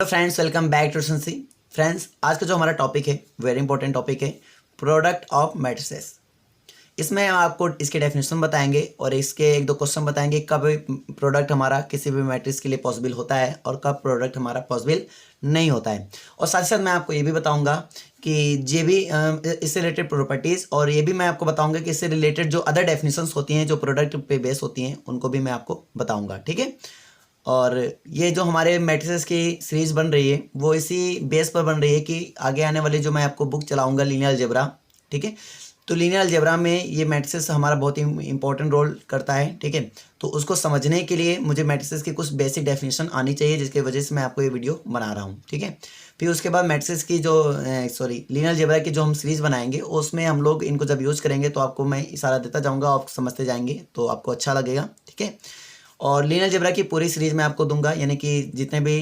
Hello friends, welcome back to C. Friends, आज का जो हमारा टॉपिक है वेरी इंपॉर्टेंट टॉपिक है, प्रोडक्ट ऑफ मैट्रिसेस। इसमें हम आपको इसके डेफिनेशन बताएंगे और इसके एक दो क्वेश्चन बताएंगे कब प्रोडक्ट हमारा किसी भी मैट्रिक्स के लिए पॉसिबल होता है और कब प्रोडक्ट हमारा पॉसिबल नहीं होता है। और साथ ही साथ मैं आपको ये भी बताऊंगा कि ये भी इससे रिलेटेड प्रॉपर्टीज़, और ये भी मैं आपको बताऊंगा कि इससे रिलेटेड जो अदर डेफिनेशंस होती हैं जो प्रोडक्ट पे बेस होती हैं उनको भी मैं आपको बताऊँगा। ठीक है। और ये जो हमारे मैट्रिसेस की सीरीज़ बन रही है वो इसी बेस पर बन रही है कि आगे आने वाली जो मैं आपको बुक चलाऊंगा लीनियर अलजेब्रा, ठीक है। तो लीनियर अलजेब्रा में ये मैट्रिसेस हमारा बहुत ही इंपॉर्टेंट रोल करता है, ठीक है। तो उसको समझने के लिए मुझे मैट्रिसेस की कुछ बेसिक डेफिनेशन आनी चाहिए, जिसकी वजह से मैं आपको ये वीडियो बना रहा हूँ, ठीक है। फिर उसके बाद मैट्रिसेस की जो लीनियर अलजेब्रा की जो हम सीरीज़ बनाएंगे उसमें हम लोग इनको जब यूज़ करेंगे तो आपको मैं इशारा देता जाऊँगा, आप समझते जाएंगे तो आपको अच्छा लगेगा, ठीक है। और लीनियर अलजेब्रा की पूरी सीरीज़ मैं आपको दूंगा, यानी कि जितने भी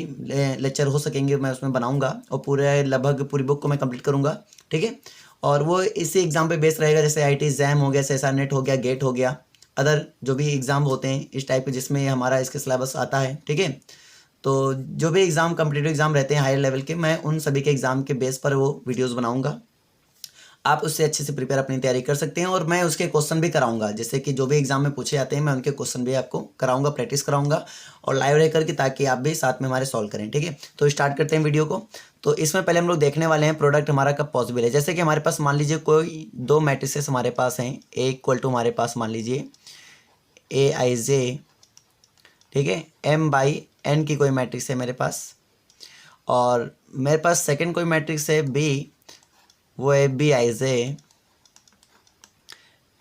लेक्चर हो सकेंगे मैं उसमें बनाऊंगा और पूरे लगभग पूरी बुक को मैं कंप्लीट करूंगा, ठीक है। और वो इसी एग्ज़ाम पे बेस रहेगा, जैसे आईटी एग्जाम हो गया, सेसा नेट हो गया, गेट हो गया, अदर जो भी एग्ज़ाम होते हैं इस टाइप के जिसमें हमारा इसके सिलेबस आता है, ठीक है। तो जो भी एग्ज़ाम कम्पिटिटिव एग्ज़ाम रहते हैं हायर लेवल के, मैं उन सभी के एग्ज़ाम के बेस पर वो वीडियोज़ बनाऊँगा। आप उससे अच्छे से प्रिपेयर अपनी तैयारी कर सकते हैं और मैं उसके क्वेश्चन भी कराऊंगा, जैसे कि जो भी एग्जाम में पूछे जाते हैं मैं उनके क्वेश्चन भी आपको कराऊंगा, प्रैक्टिस कराऊंगा और लाइव रह करके, ताकि आप भी साथ में हमारे सॉल्व करें, ठीक है। तो स्टार्ट करते हैं वीडियो को। तो इसमें पहले हम लोग देखने वाले हैं प्रोडक्ट हमारा कब पॉसिबल है। जैसे कि हमारे पास मान लीजिए कोई दो मैट्रिसेस हमारे पास हैं, ए इक्वल टू हमारे पास मान लीजिए ए आई जे, ठीक है, एम बाई एन की कोई मैट्रिक्स है मेरे पास, और मेरे पास सेकेंड कोई मैट्रिक्स है बी, वो है B I J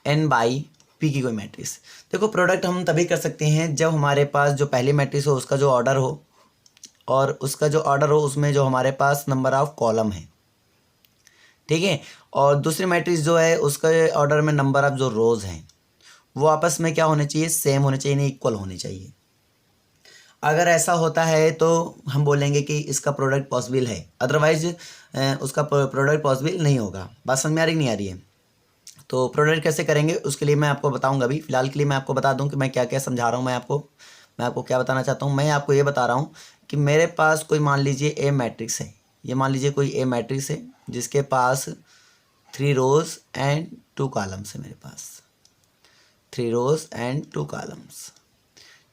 N by P की कोई मैट्रिक्स। देखो, प्रोडक्ट हम तभी कर सकते हैं जब हमारे पास जो पहली मैट्रिक्स हो उसका जो ऑर्डर हो, और उसका जो ऑर्डर हो उसमें जो हमारे पास नंबर ऑफ कॉलम है, ठीक है। और दूसरी मैट्रिक्स जो है उसके ऑर्डर में नंबर ऑफ जो रोज हैं वो आपस में क्या होने चाहिए, सेम होने चाहिए, नहीं इक्वल होने चाहिए। अगर ऐसा होता है तो हम बोलेंगे कि इसका प्रोडक्ट पॉसिबल है, अदरवाइज उसका प्रोडक्ट पॉसिबल नहीं होगा। बात समझ में आ रही नहीं आ रही है? तो प्रोडक्ट कैसे करेंगे उसके लिए मैं आपको बताऊंगा। अभी फिलहाल के लिए मैं आपको बता दूं कि मैं क्या क्या समझा रहा हूं। मैं आपको क्या बताना चाहता हूं। मैं आपको ये बता रहा हूं कि मेरे पास कोई मान लीजिए ए मैट्रिक्स है, ये मान लीजिए कोई ए मैट्रिक्स है जिसके पास 3 रोज एंड 2 कॉलम्स है, मेरे पास 3 रोज एंड 2 कॉलम्स,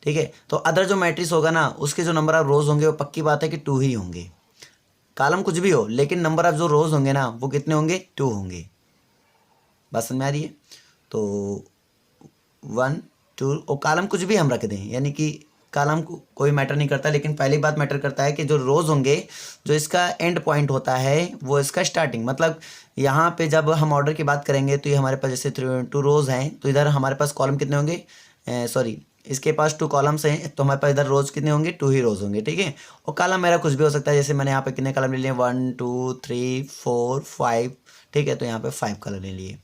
ठीक है। तो अदर जो मैट्रिक्स होगा ना उसके जो नंबर ऑफ रोज होंगे वो पक्की बात है कि 2 ही होंगे। कॉलम कुछ भी हो लेकिन नंबर ऑफ जो रोज होंगे ना वो कितने होंगे, 2 होंगे। बात समझ में आ रही है? तो 1 2, और कॉलम कुछ भी हम रख दें, यानी कि कॉलम को कोई मैटर नहीं करता, लेकिन पहली बात मैटर करता है कि जो रोज़ होंगे, जो इसका एंड पॉइंट होता है वो इसका स्टार्टिंग, मतलब यहाँ पे जब हम ऑर्डर की बात करेंगे तो ये हमारे पास जैसे 2 रोज़ हैं तो इधर हमारे पास कॉलम कितने होंगे, सॉरी, इसके पास 2 कॉलम्स हैं तो हमारे पास इधर रोज़ कितने होंगे, 2 ही रोज़ होंगे, ठीक है। और कॉलम मेरा कुछ भी हो सकता है, जैसे मैंने यहाँ पे कितने कॉलम ले लिए, 1 2 3 4 5, ठीक है। तो यहाँ पे 5 कॉलम ले लिए।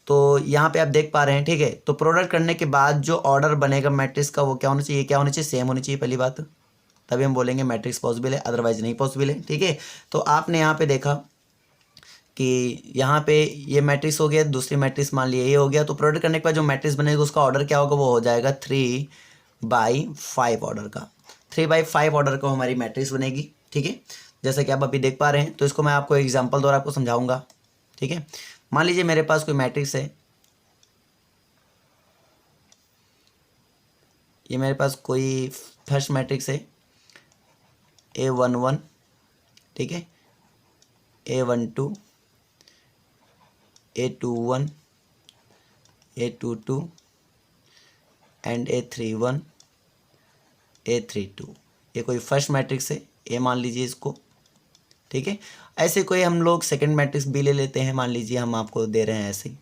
तो यहाँ पे आप देख पा रहे हैं, ठीक है। तो प्रोडक्ट करने के बाद जो ऑर्डर बनेगा मैट्रिक्स का वो क्या होना चाहिए, क्या होना चाहिए, सेम होनी चाहिए पहली बात, तभी हम बोलेंगे मैट्रिक्स पॉसिबल है, अदरवाइज नहीं पॉसिबल है, ठीक है। तो आपने यहाँ पे देखा कि यहाँ पे ये मैट्रिक्स हो गया, दूसरी मैट्रिक्स मान लिया ये हो गया। तो प्रोडक्ट करने के बाद जो मैट्रिक्स बनेगा उसका ऑर्डर क्या होगा, वो हो जाएगा 3/5 ऑर्डर का। 3/5 ऑर्डर का हमारी मैट्रिक्स बनेगी, ठीक है, जैसा कि आप अभी देख पा रहे हैं। तो इसको मैं आपको एग्जाम्पल द्वारा आपको समझाऊंगा, ठीक है। मान लीजिए मेरे पास कोई मैट्रिक्स है, ये मेरे पास कोई फर्स्ट मैट्रिक्स है A11, ठीक है, A12, A21, A22 and A31, A32। ये कोई फर्स्ट मैट्रिक्स है, ए मान लीजिए इसको, ठीक है। ऐसे कोई हम लोग सेकंड मैट्रिक्स भी ले लेते हैं, मान लीजिए हम आपको दे रहे हैं ऐसे ही,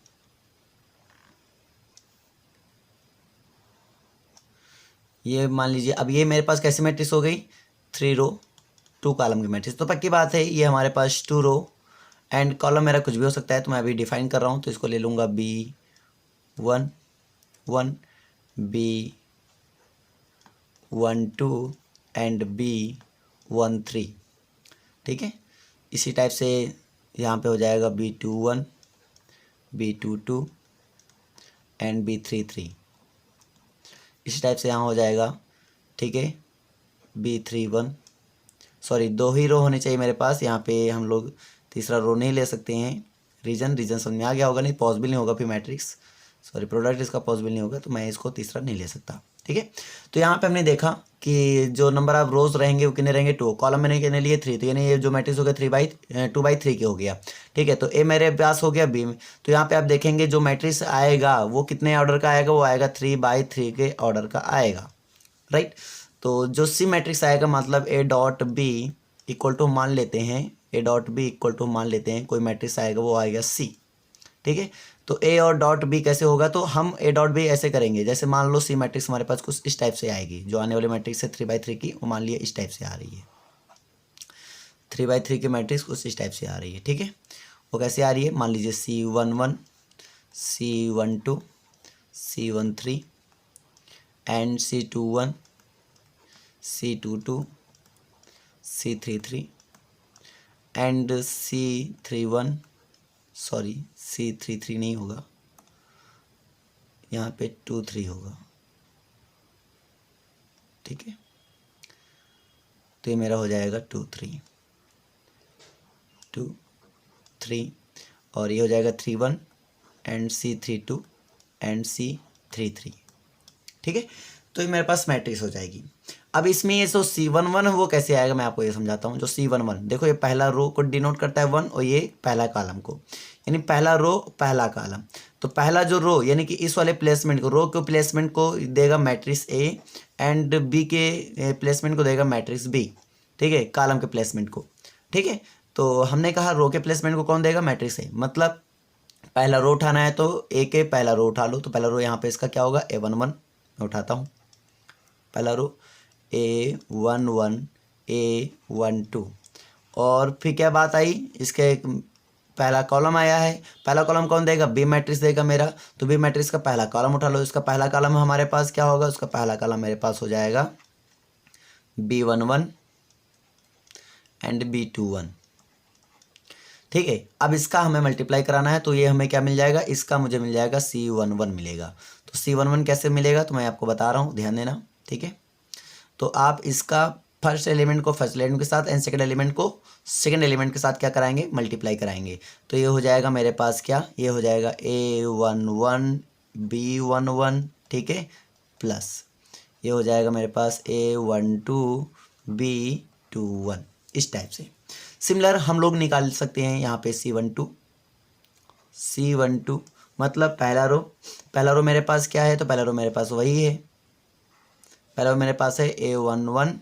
ये मान लीजिए। अब ये मेरे पास कैसी मैट्रिक्स हो गई, 3 रो 2 कॉलम की मैट्रिक्स। तो पक्की बात है ये हमारे पास 2 रो एंड कॉलम मेरा कुछ भी हो सकता है, तो मैं अभी डिफाइन कर रहा हूँ। तो इसको ले लूँगा B11, B12 एंड B13, ठीक है। इसी टाइप से यहाँ पे हो जाएगा B21, B22 एंड B33, इसी टाइप से यहाँ हो जाएगा, ठीक है, B31, सॉरी 2 ही रो होने चाहिए मेरे पास। यहाँ पे हम लोग तीसरा रो नहीं ले सकते हैं। रीजन समझ में आ गया होगा, नहीं पॉसिबल नहीं होगा फिर मैट्रिक्स, सॉरी प्रोडक्ट इसका पॉसिबल नहीं होगा, तो मैं इसको तीसरा नहीं ले सकता। ठीक है, तो यहाँ पे हमने देखा कि जो नंबर ऑफ रोज रहेंगे वो कितने रहेंगे 2, कॉलम मैंने कितने लिए 3, तो यानी ये जो मैट्रिक्स हो गया 2/3 के हो गया। ठीक है, तो ए मेरे पास हो गया बी में, तो यहाँ पे आप देखेंगे जो मैट्रिक्स आएगा वो कितने ऑर्डर का आएगा, वो आएगा 3/3 के ऑर्डर का आएगा, राइट। तो जो सी मैट्रिक्स आएगा मतलब A dot B equal to मान लेते हैं, A dot B equal to मान लेते हैं कोई मैट्रिक्स आएगा वो आएगा सी। ठीक है, तो ए और डॉट बी कैसे होगा, तो हम ए डॉट बी ऐसे करेंगे, जैसे मान लो सी मैट्रिक्स हमारे पास कुछ इस टाइप से आएगी, जो आने वाली मैट्रिक्स है 3/3 की, वो मान लिया इस टाइप से आ रही है, 3/3 की मैट्रिक्स कुछ इस टाइप से आ रही है। ठीक है, वो कैसे आ रही है, मान लीजिए C11, C12, C13 and C21, C22, C33 and C31, sorry C33 नहीं होगा, यहाँ पे 23 होगा। ठीक है, तो ये मेरा हो जाएगा 23 और ये हो जाएगा 31 एंड C32 एंड C33। ठीक है, तो ये मेरे पास मैट्रिक्स हो जाएगी। अब इसमें ये जो C11 वो कैसे आएगा मैं आपको ये समझाता हूँ। जो C11 देखो, ये पहला रो को डिनोट करता है 1 और ये पहला कॉलम को, यानी पहला रो पहला कॉलम। तो पहला जो रो यानी कि इस वाले प्लेसमेंट को, रो के प्लेसमेंट को देगा मैट्रिक्स ए एंड बी के प्लेसमेंट को देगा मैट्रिक्स बी। ठीक है, कॉलम के प्लेसमेंट को। ठीक है, तो हमने कहा रो के प्लेसमेंट को कौन देगा, मैट्रिक्स ए। मतलब पहला रो उठाना है तो ए के पहला रो उठा लो, तो पहला रो यहाँ पे इसका क्या होगा A11, मैं उठाता हूँ पहला रो A11, A12, और फिर क्या बात आई, इसके पहला कॉलम आया है, पहला कॉलम कौन देगा, बी मैट्रिक्स देगा मेरा, तो बी मैट्रिक्स का पहला कॉलम उठा लो। इसका पहला कॉलम हमारे पास क्या होगा, उसका पहला कॉलम मेरे पास हो जाएगा B11 एंड B21। ठीक है, अब इसका हमें मल्टीप्लाई कराना है, तो ये हमें क्या मिल जाएगा, इसका मुझे मिल जाएगा C11 मिलेगा। तो C11 कैसे मिलेगा, तो मैं आपको बता रहा हूँ, ध्यान देना। ठीक है, तो आप इसका फर्स्ट एलिमेंट को फर्स्ट एलिमेंट के साथ एंड सेकंड एलिमेंट को सेकंड एलिमेंट के साथ क्या कराएंगे, मल्टीप्लाई कराएंगे। तो ये हो जाएगा मेरे पास क्या, ये हो जाएगा A11 B11, ठीक है, प्लस ये हो जाएगा मेरे पास A12 B21, इस टाइप से। सिमिलर हम लोग निकाल सकते हैं यहाँ पे C12 मतलब पहला रो मेरे पास क्या है, तो पहला रो मेरे पास वही है, पहला रो मेरे पास है A11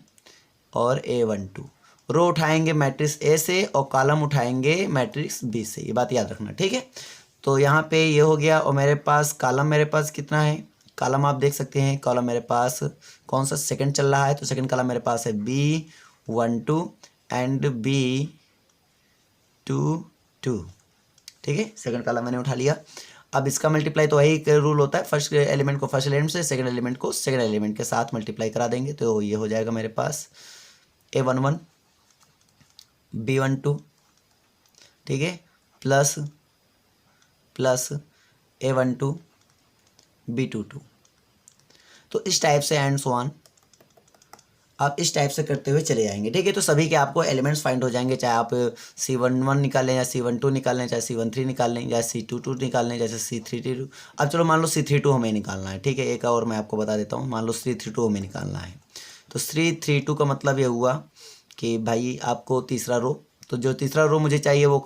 और A12। रो उठाएंगे मैट्रिक्स ए से और कॉलम उठाएंगे मैट्रिक्स बी से, ये बात याद रखना। ठीक है, तो यहाँ पे ये हो गया, और मेरे पास कॉलम मेरे पास कितना है, कॉलम आप देख सकते हैं, कॉलम मेरे पास कौन सा सेकंड चल रहा है, तो सेकंड कॉलम मेरे पास है B12 एंड B22। ठीक है, सेकंड कॉलम मैंने उठा लिया। अब इसका मल्टीप्लाई तो वही रूल होता है, फर्स्ट एलिमेंट को फर्स्ट एलिमेंट से, सेकंड एलिमेंट को सेकंड एलिमेंट के साथ मल्टीप्लाई करा देंगे, तो ये हो जाएगा मेरे पास A11 B12, ठीक है, प्लस A12 B22। तो इस टाइप से एंड सो ऑन आप इस टाइप से करते हुए चले जाएंगे। ठीक है, तो सभी के आपको एलिमेंट्स फाइंड हो जाएंगे, चाहे आप C11 निकालें या C12 निकालें, चाहे C13 निकाल लें या C22 निकाल लें, जैसे C32। अब चलो मान लो C32 हमें निकालना है। ठीक है, एक और मैं आपको बता देता हूँ, मान लो C32 हमें निकालना है, तो C32 का मतलब ये हुआ कि भाई आपको तीसरा रो, तो जो तीसरा रो मुझे चाहिए वो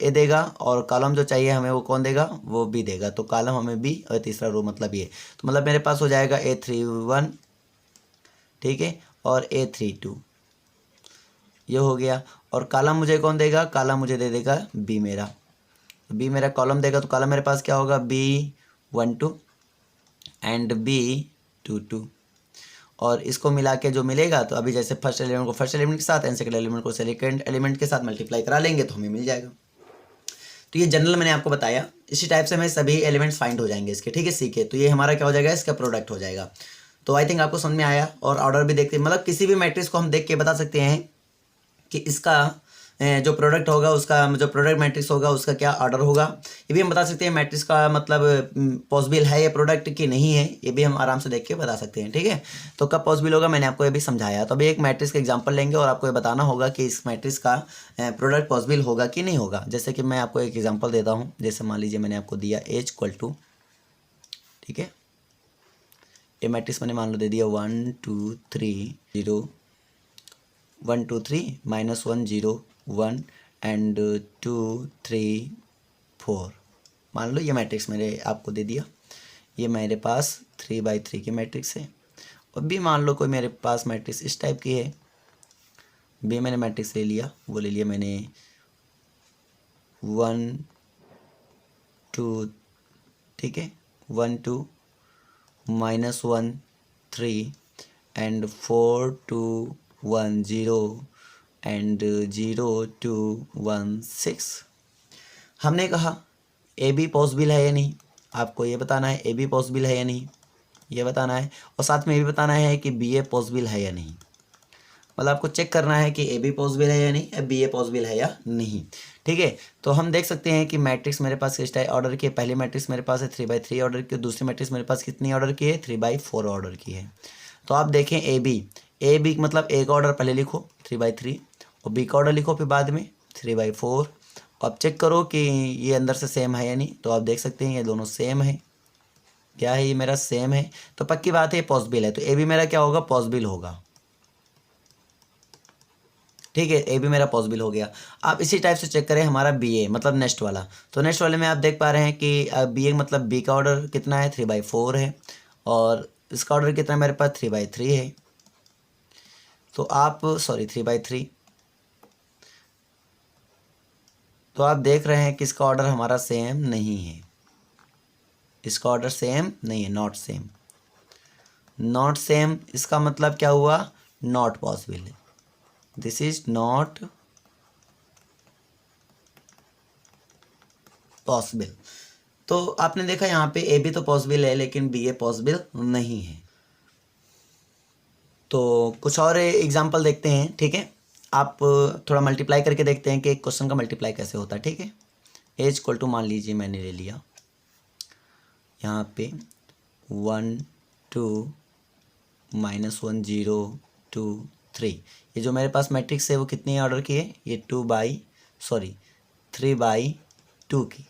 ए देगा, और कॉलम जो चाहिए हमें वो कौन देगा, वो बी देगा। तो कॉलम हमें बी और तीसरा रो मतलब ये, तो मतलब मेरे पास हो जाएगा A31, ठीक है, और A32 ये हो गया। और कॉलम मुझे कौन देगा, कॉलम मुझे दे देगा बी मेरा, बी मेरा कॉलम देगा, तो कॉलम मेरे पास क्या होगा B12 एंड B22, और इसको मिला के जो मिलेगा, तो अभी जैसे फर्स्ट एलिमेंट को फर्स्ट एलिमेंट के साथ एंड सेकंड एलिमेंट को सेकंड एलिमेंट के साथ मल्टीप्लाई करा लेंगे तो हमें मिल जाएगा। तो ये जनरल मैंने आपको बताया, इसी टाइप से हमें सभी एलिमेंट्स फाइंड हो जाएंगे इसके। ठीक है, सीखे, तो ये हमारा क्या हो जाएगा, इसका प्रोडक्ट हो जाएगा। तो आई थिंक आपको समझ में आया। और ऑर्डर भी देखते, मतलब किसी भी मैट्रिक्स को हम देख के बता सकते हैं कि इसका जो प्रोडक्ट होगा उसका, जो प्रोडक्ट मैट्रिक्स होगा उसका क्या ऑर्डर होगा। ये भी हम बता सकते हैं मैट्रिक्स का मतलब पॉसिबल है ये प्रोडक्ट कि नहीं है, ये भी हम आराम से देख के बता सकते हैं, ठीक है। तो कब पॉसिबल होगा मैंने आपको ये भी समझाया। तो अभी एक मैट्रिक्स का एग्जांपल लेंगे और आपको ये बताना होगा कि इस मैट्रिक्स का प्रोडक्ट पॉसिबल होगा कि नहीं होगा। जैसे कि मैं आपको एक एग्जाम्पल देता हूँ। जैसे मान लीजिए मैंने आपको दिया H इक्वल टू, ठीक है, ये मैट्रिक्स मैंने मान लो दे दिया 1 2 3 0 1 2 3 -1 0 1 एंड 2 3 4। मान लो ये मैट्रिक्स मैंने आपको दे दिया। ये मेरे पास 3/3 की मैट्रिक्स है। और बी मान लो कोई मेरे पास मैट्रिक्स इस टाइप की है। बी मैंने मैट्रिक्स ले लिया, वो ले लिया मैंने 1 2, ठीक है, 1 2 -1 3 एंड 4 2 1 0 एंड 0 2 1 6। हमने कहा ए बी पॉसिबल है या नहीं, आपको ये बताना है ए बी पॉसिबल है या नहीं, ये बताना है। और साथ में ये भी बताना है कि बी ए पॉसिबल है या नहीं। मतलब आपको चेक करना है कि ए बी पॉसिबल है या नहीं, या बी ए पॉसिबल है या नहीं, ठीक है। तो हम देख सकते हैं कि मैट्रिक्स मेरे पास किस टाइप ऑर्डर की है। पहली मैट्रिक्स मेरे पास है 3/3 ऑर्डर की, दूसरी मैट्रिक्स मेरे पास कितनी ऑर्डर की है, 3/4 ऑर्डर की है। तो आप देखें ए बी मतलब ए का ऑर्डर पहले लिखो 3/3 और बी का ऑर्डर लिखो फिर बाद में 3/4। अब चेक करो कि ये अंदर से सेम है या नहीं। तो आप देख सकते हैं ये दोनों सेम है। क्या है, ये मेरा सेम है, तो पक्की बात है पॉसिबल है। तो ए बी मेरा क्या होगा, पॉसिबल होगा, ठीक है। ए बी मेरा पॉसिबल हो गया। आप इसी टाइप से चेक करें हमारा बी ए मतलब नेक्स्ट वाला। तो नेक्स्ट वाले में आप देख पा रहे हैं कि बी ए मतलब बी का ऑर्डर कितना है, 3/4 है, और इसका ऑर्डर कितना है मेरे पास, 3/3 है। तो आप 3/3। तो आप देख रहे हैं कि इसका ऑर्डर हमारा सेम नहीं है, इसका ऑर्डर सेम नहीं है, नॉट सेम। नॉट सेम इसका मतलब क्या हुआ, नॉट पॉसिबल है, दिस इज नॉट पॉसिबल। तो आपने देखा यहाँ पे ए बी तो पॉसिबल है लेकिन बी ए पॉसिबल नहीं है। तो कुछ और एग्जांपल देखते हैं, ठीक है। आप थोड़ा मल्टीप्लाई करके देखते हैं कि एक क्वेश्चन का मल्टीप्लाई कैसे होता है, ठीक है। एज इक्वल टू मान लीजिए मैंने ले लिया यहाँ पे 1 2 -1 0 2 3। ये जो मेरे पास मैट्रिक्स है वो कितनी ऑर्डर की है, ये 3/2 की,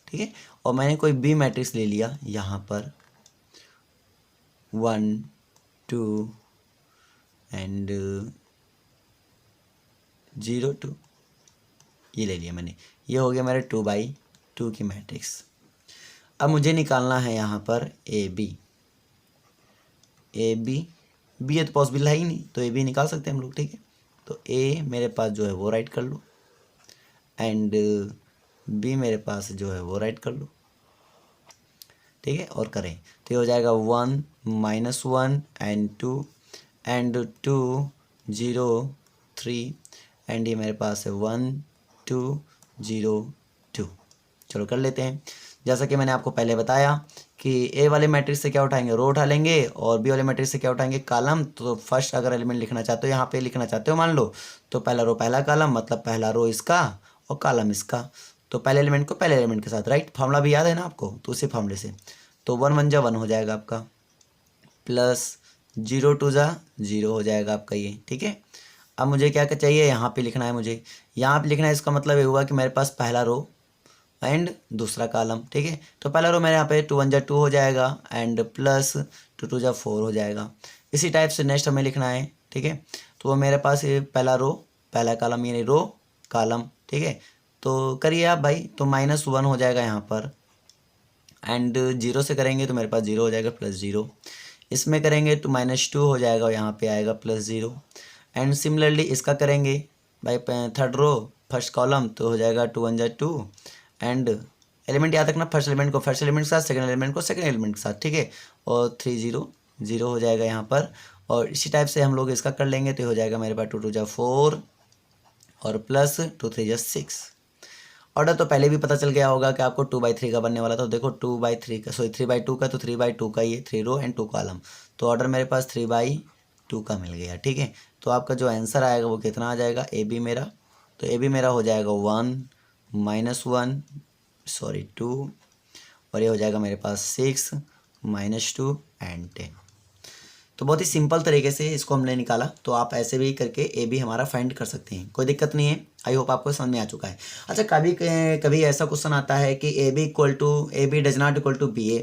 ठीक है। और मैंने कोई बी मैट्रिक्स ले लिया यहाँ पर 1 2 एंड 0 2, ये ले लिया मैंने। ये हो गया मेरा 2/2 की मैट्रिक्स। अब मुझे निकालना है यहाँ पर ए बी। बी है तो पॉसिबल है ही नहीं, तो ए बी निकाल सकते हैं हम लोग, ठीक है। तो ए मेरे पास जो है वो राइट कर लो एंड बी मेरे पास जो है वो राइट कर लो, ठीक है। और करें तो ये हो जाएगा 1 -1 एंड 2 एंड 2 0 3 एंड ये मेरे पास है 1 2 0 2। चलो कर लेते हैं। जैसा कि मैंने आपको पहले बताया कि ए वाले मैट्रिक्स से क्या उठाएंगे, रो उठा लेंगे, और बी वाले मैट्रिक्स से क्या उठाएंगे, कॉलम। तो फर्स्ट अगर एलिमेंट लिखना चाहते हो, यहाँ पे लिखना चाहते हो मान लो, तो पहला रो पहला कॉलम मतलब पहला रो इसका और कॉलम इसका। तो पहले एलिमेंट को पहले एलिमेंट के साथ, राइट। फार्मूला भी याद है ना आपको, तो उसी फार्मूले से। तो 1 1 जा 1 हो जाएगा आपका, प्लस 0 2 जा 0 हो जाएगा आपका ये, ठीक है। अब मुझे क्या चाहिए, यहाँ पे लिखना है, मुझे यहाँ पे लिखना है। इसका मतलब ये हुआ कि मेरे पास पहला रो एंड दूसरा कॉलम, ठीक है। तो पहला रो मेरे यहाँ पे 2 1 जा 2 हो जाएगा एंड प्लस 2 2 जा 4 हो जाएगा। इसी टाइप से नेक्स्ट हमें लिखना है, ठीक है। तो वो मेरे पास ये पहला रो पहला कॉलम यानी रो कॉलम, ठीक है। तो करिए आप भाई, तो -1 हो जाएगा यहाँ पर एंड 0 से करेंगे तो मेरे पास 0 हो जाएगा प्लस 0। इसमें करेंगे तो -2 हो जाएगा और यहाँ पे आएगा +0 एंड सिमिलरली इसका करेंगे भाई थर्ड रो फर्स्ट कॉलम, तो हो जाएगा 2 1 जा 2 एंड एलिमेंट याद रखना, फर्स्ट एलिमेंट को फर्स्ट एलिमेंट के साथ, सेकंड एलिमेंट को सेकंड एलिमेंट के साथ, ठीक है। और 3 0 0 हो जाएगा यहाँ पर। और इसी टाइप से हम लोग इसका कर लेंगे तो हो जाएगा मेरे पास 2 2 जा 4 और प्लस 2 3 जा 6। ऑर्डर तो पहले भी पता चल गया होगा कि आपको 2/3 का बनने वाला था। तो देखो 2/3 का 3/2 का, तो 3/2 का ये 3 रो एंड 2 कॉलम। तो ऑर्डर मेरे पास 3/2 का मिल गया, ठीक है। तो आपका जो आंसर आएगा वो कितना आ जाएगा, ए बी मेरा तो ए बी मेरा हो जाएगा 1 -1 सॉरी 2, और ये हो जाएगा मेरे पास 6 -2 एंड 10। तो बहुत ही सिंपल तरीके से इसको हमने निकाला। तो आप ऐसे भी करके ए बी हमारा फाइंड कर सकते हैं, कोई दिक्कत नहीं है। आई होप आपको समझ में आ चुका है। अच्छा, कभी कभी ऐसा क्वेश्चन आता है कि A B does not equal to B A,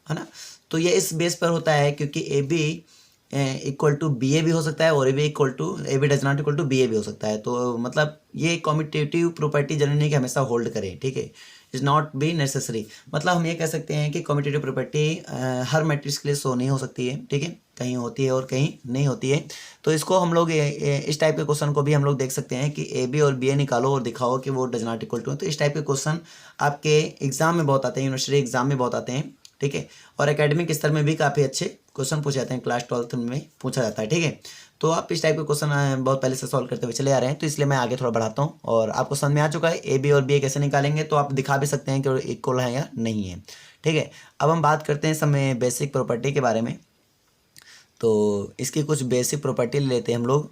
है ना। तो ये इस बेस पर होता है क्योंकि A B equal to B A भी हो सकता है और A B does not equal to B A भी हो सकता है। तो मतलब ये कॉम्पिटिटिव प्रॉपर्टी जरूरी नहीं कि हमेशा होल्ड करें, ठीक है, इज नॉट बी नेसेसरी। मतलब हम ये कह सकते हैं कि कॉम्पिटिटिव प्रॉपर्टी हर मैट्रिक्स के लिए शो नहीं हो सकती है, ठीक है, कहीं होती है और कहीं नहीं होती है। तो इसको हम लोग इस टाइप के क्वेश्चन को भी हम लोग देख सकते हैं कि ए बी और बी ए निकालो और दिखाओ कि वो डज नॉट इक्वल टू। तो इस टाइप के क्वेश्चन आपके एग्जाम में बहुत आते हैं, यूनिवर्सिटी एग्जाम में बहुत आते हैं, ठीक है, और एकेडमिक स्तर में भी काफ़ी अच्छे क्वेश्चन पूछे जाते हैं, क्लास 12th में पूछा जाता है, ठीक है। तो आप इस टाइप के क्वेश्चन बहुत पहले से सॉल्व करते हुए चले आ रहे हैं, तो इसलिए मैं आगे थोड़ा बढ़ाता हूँ और आपको समझ में आ चुका है ए बी और बी ए कैसे निकालेंगे। तो आप दिखा भी सकते हैं कि इक्वल है या नहीं है, ठीक है। अब हम बात करते हैं समय बेसिक प्रॉपर्टी के बारे में। तो इसकी कुछ बेसिक प्रॉपर्टी ले लेते हैं हम लोग,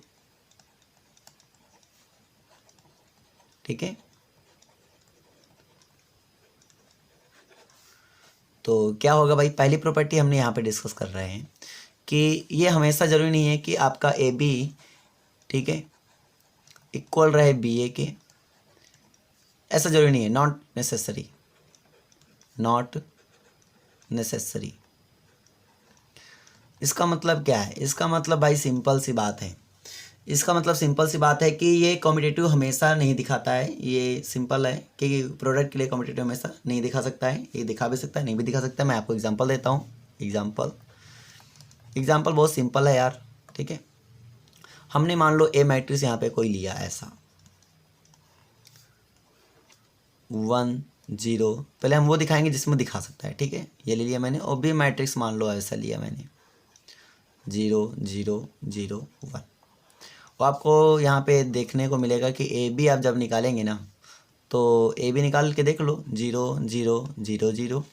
ठीक है। तो क्या होगा भाई, पहली प्रॉपर्टी हमने यहाँ पे डिस्कस कर रहे हैं कि ये हमेशा ज़रूरी नहीं है कि आपका ए बी, ठीक है, इक्वल रहे बी ए के, ऐसा ज़रूरी नहीं है, नॉट नेसेसरी, नॉट नेसेसरी। इसका मतलब क्या है, इसका मतलब भाई सिंपल सी बात है, इसका मतलब सिंपल सी बात है कि ये कॉम्पिटिटिव हमेशा नहीं दिखाता है। ये सिंपल है कि प्रोडक्ट के लिए कॉम्पिटिटिव हमेशा नहीं दिखा सकता है, ये दिखा भी सकता है, नहीं भी दिखा सकता है। मैं आपको एग्जांपल देता हूँ। एग्जांपल बहुत सिंपल है यार, ठीक है। हमने मान लो ए मैट्रिक्स यहाँ पे कोई लिया ऐसा 1 0, पहले हम वो दिखाएंगे जिसमें दिखा सकता है, ठीक है। ये ले लिया मैंने, और बी मैट्रिक्स मान लो ऐसा लिया मैंने 0 0 0 1। और आपको यहाँ पे देखने को मिलेगा कि ए बी आप जब निकालेंगे ना, तो ए बी निकाल के देख लो 0 0 0 0,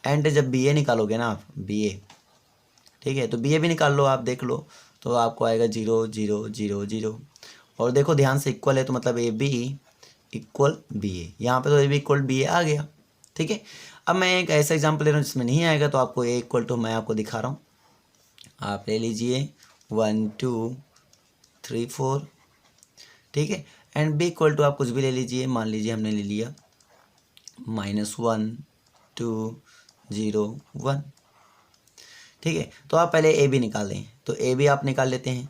एंड जब बी ए निकालोगे ना आप, बी ए, ठीक है, तो बी ए भी निकाल लो आप, देख लो, तो आपको आएगा 0 0 0 0। और देखो ध्यान से इक्वल है, तो मतलब ए बी इक्वल बी ए, यहाँ पे तो ए बी इक्वल बी ए आ गया, ठीक है। अब मैं एक ऐसा एग्जाम्पल ले रहा हूँ जिसमें नहीं आएगा, तो आपको ए इक्वल टू मैं आपको दिखा रहा हूँ, आप ले लीजिए 1 2 3 4, ठीक है, एंड बी इक्वल टू आप कुछ भी ले लीजिए, मान लीजिए हमने ले लिया -1 2 0 1, ठीक है। तो आप पहले ए बी निकाल लें, तो ए बी आप निकाल लेते हैं,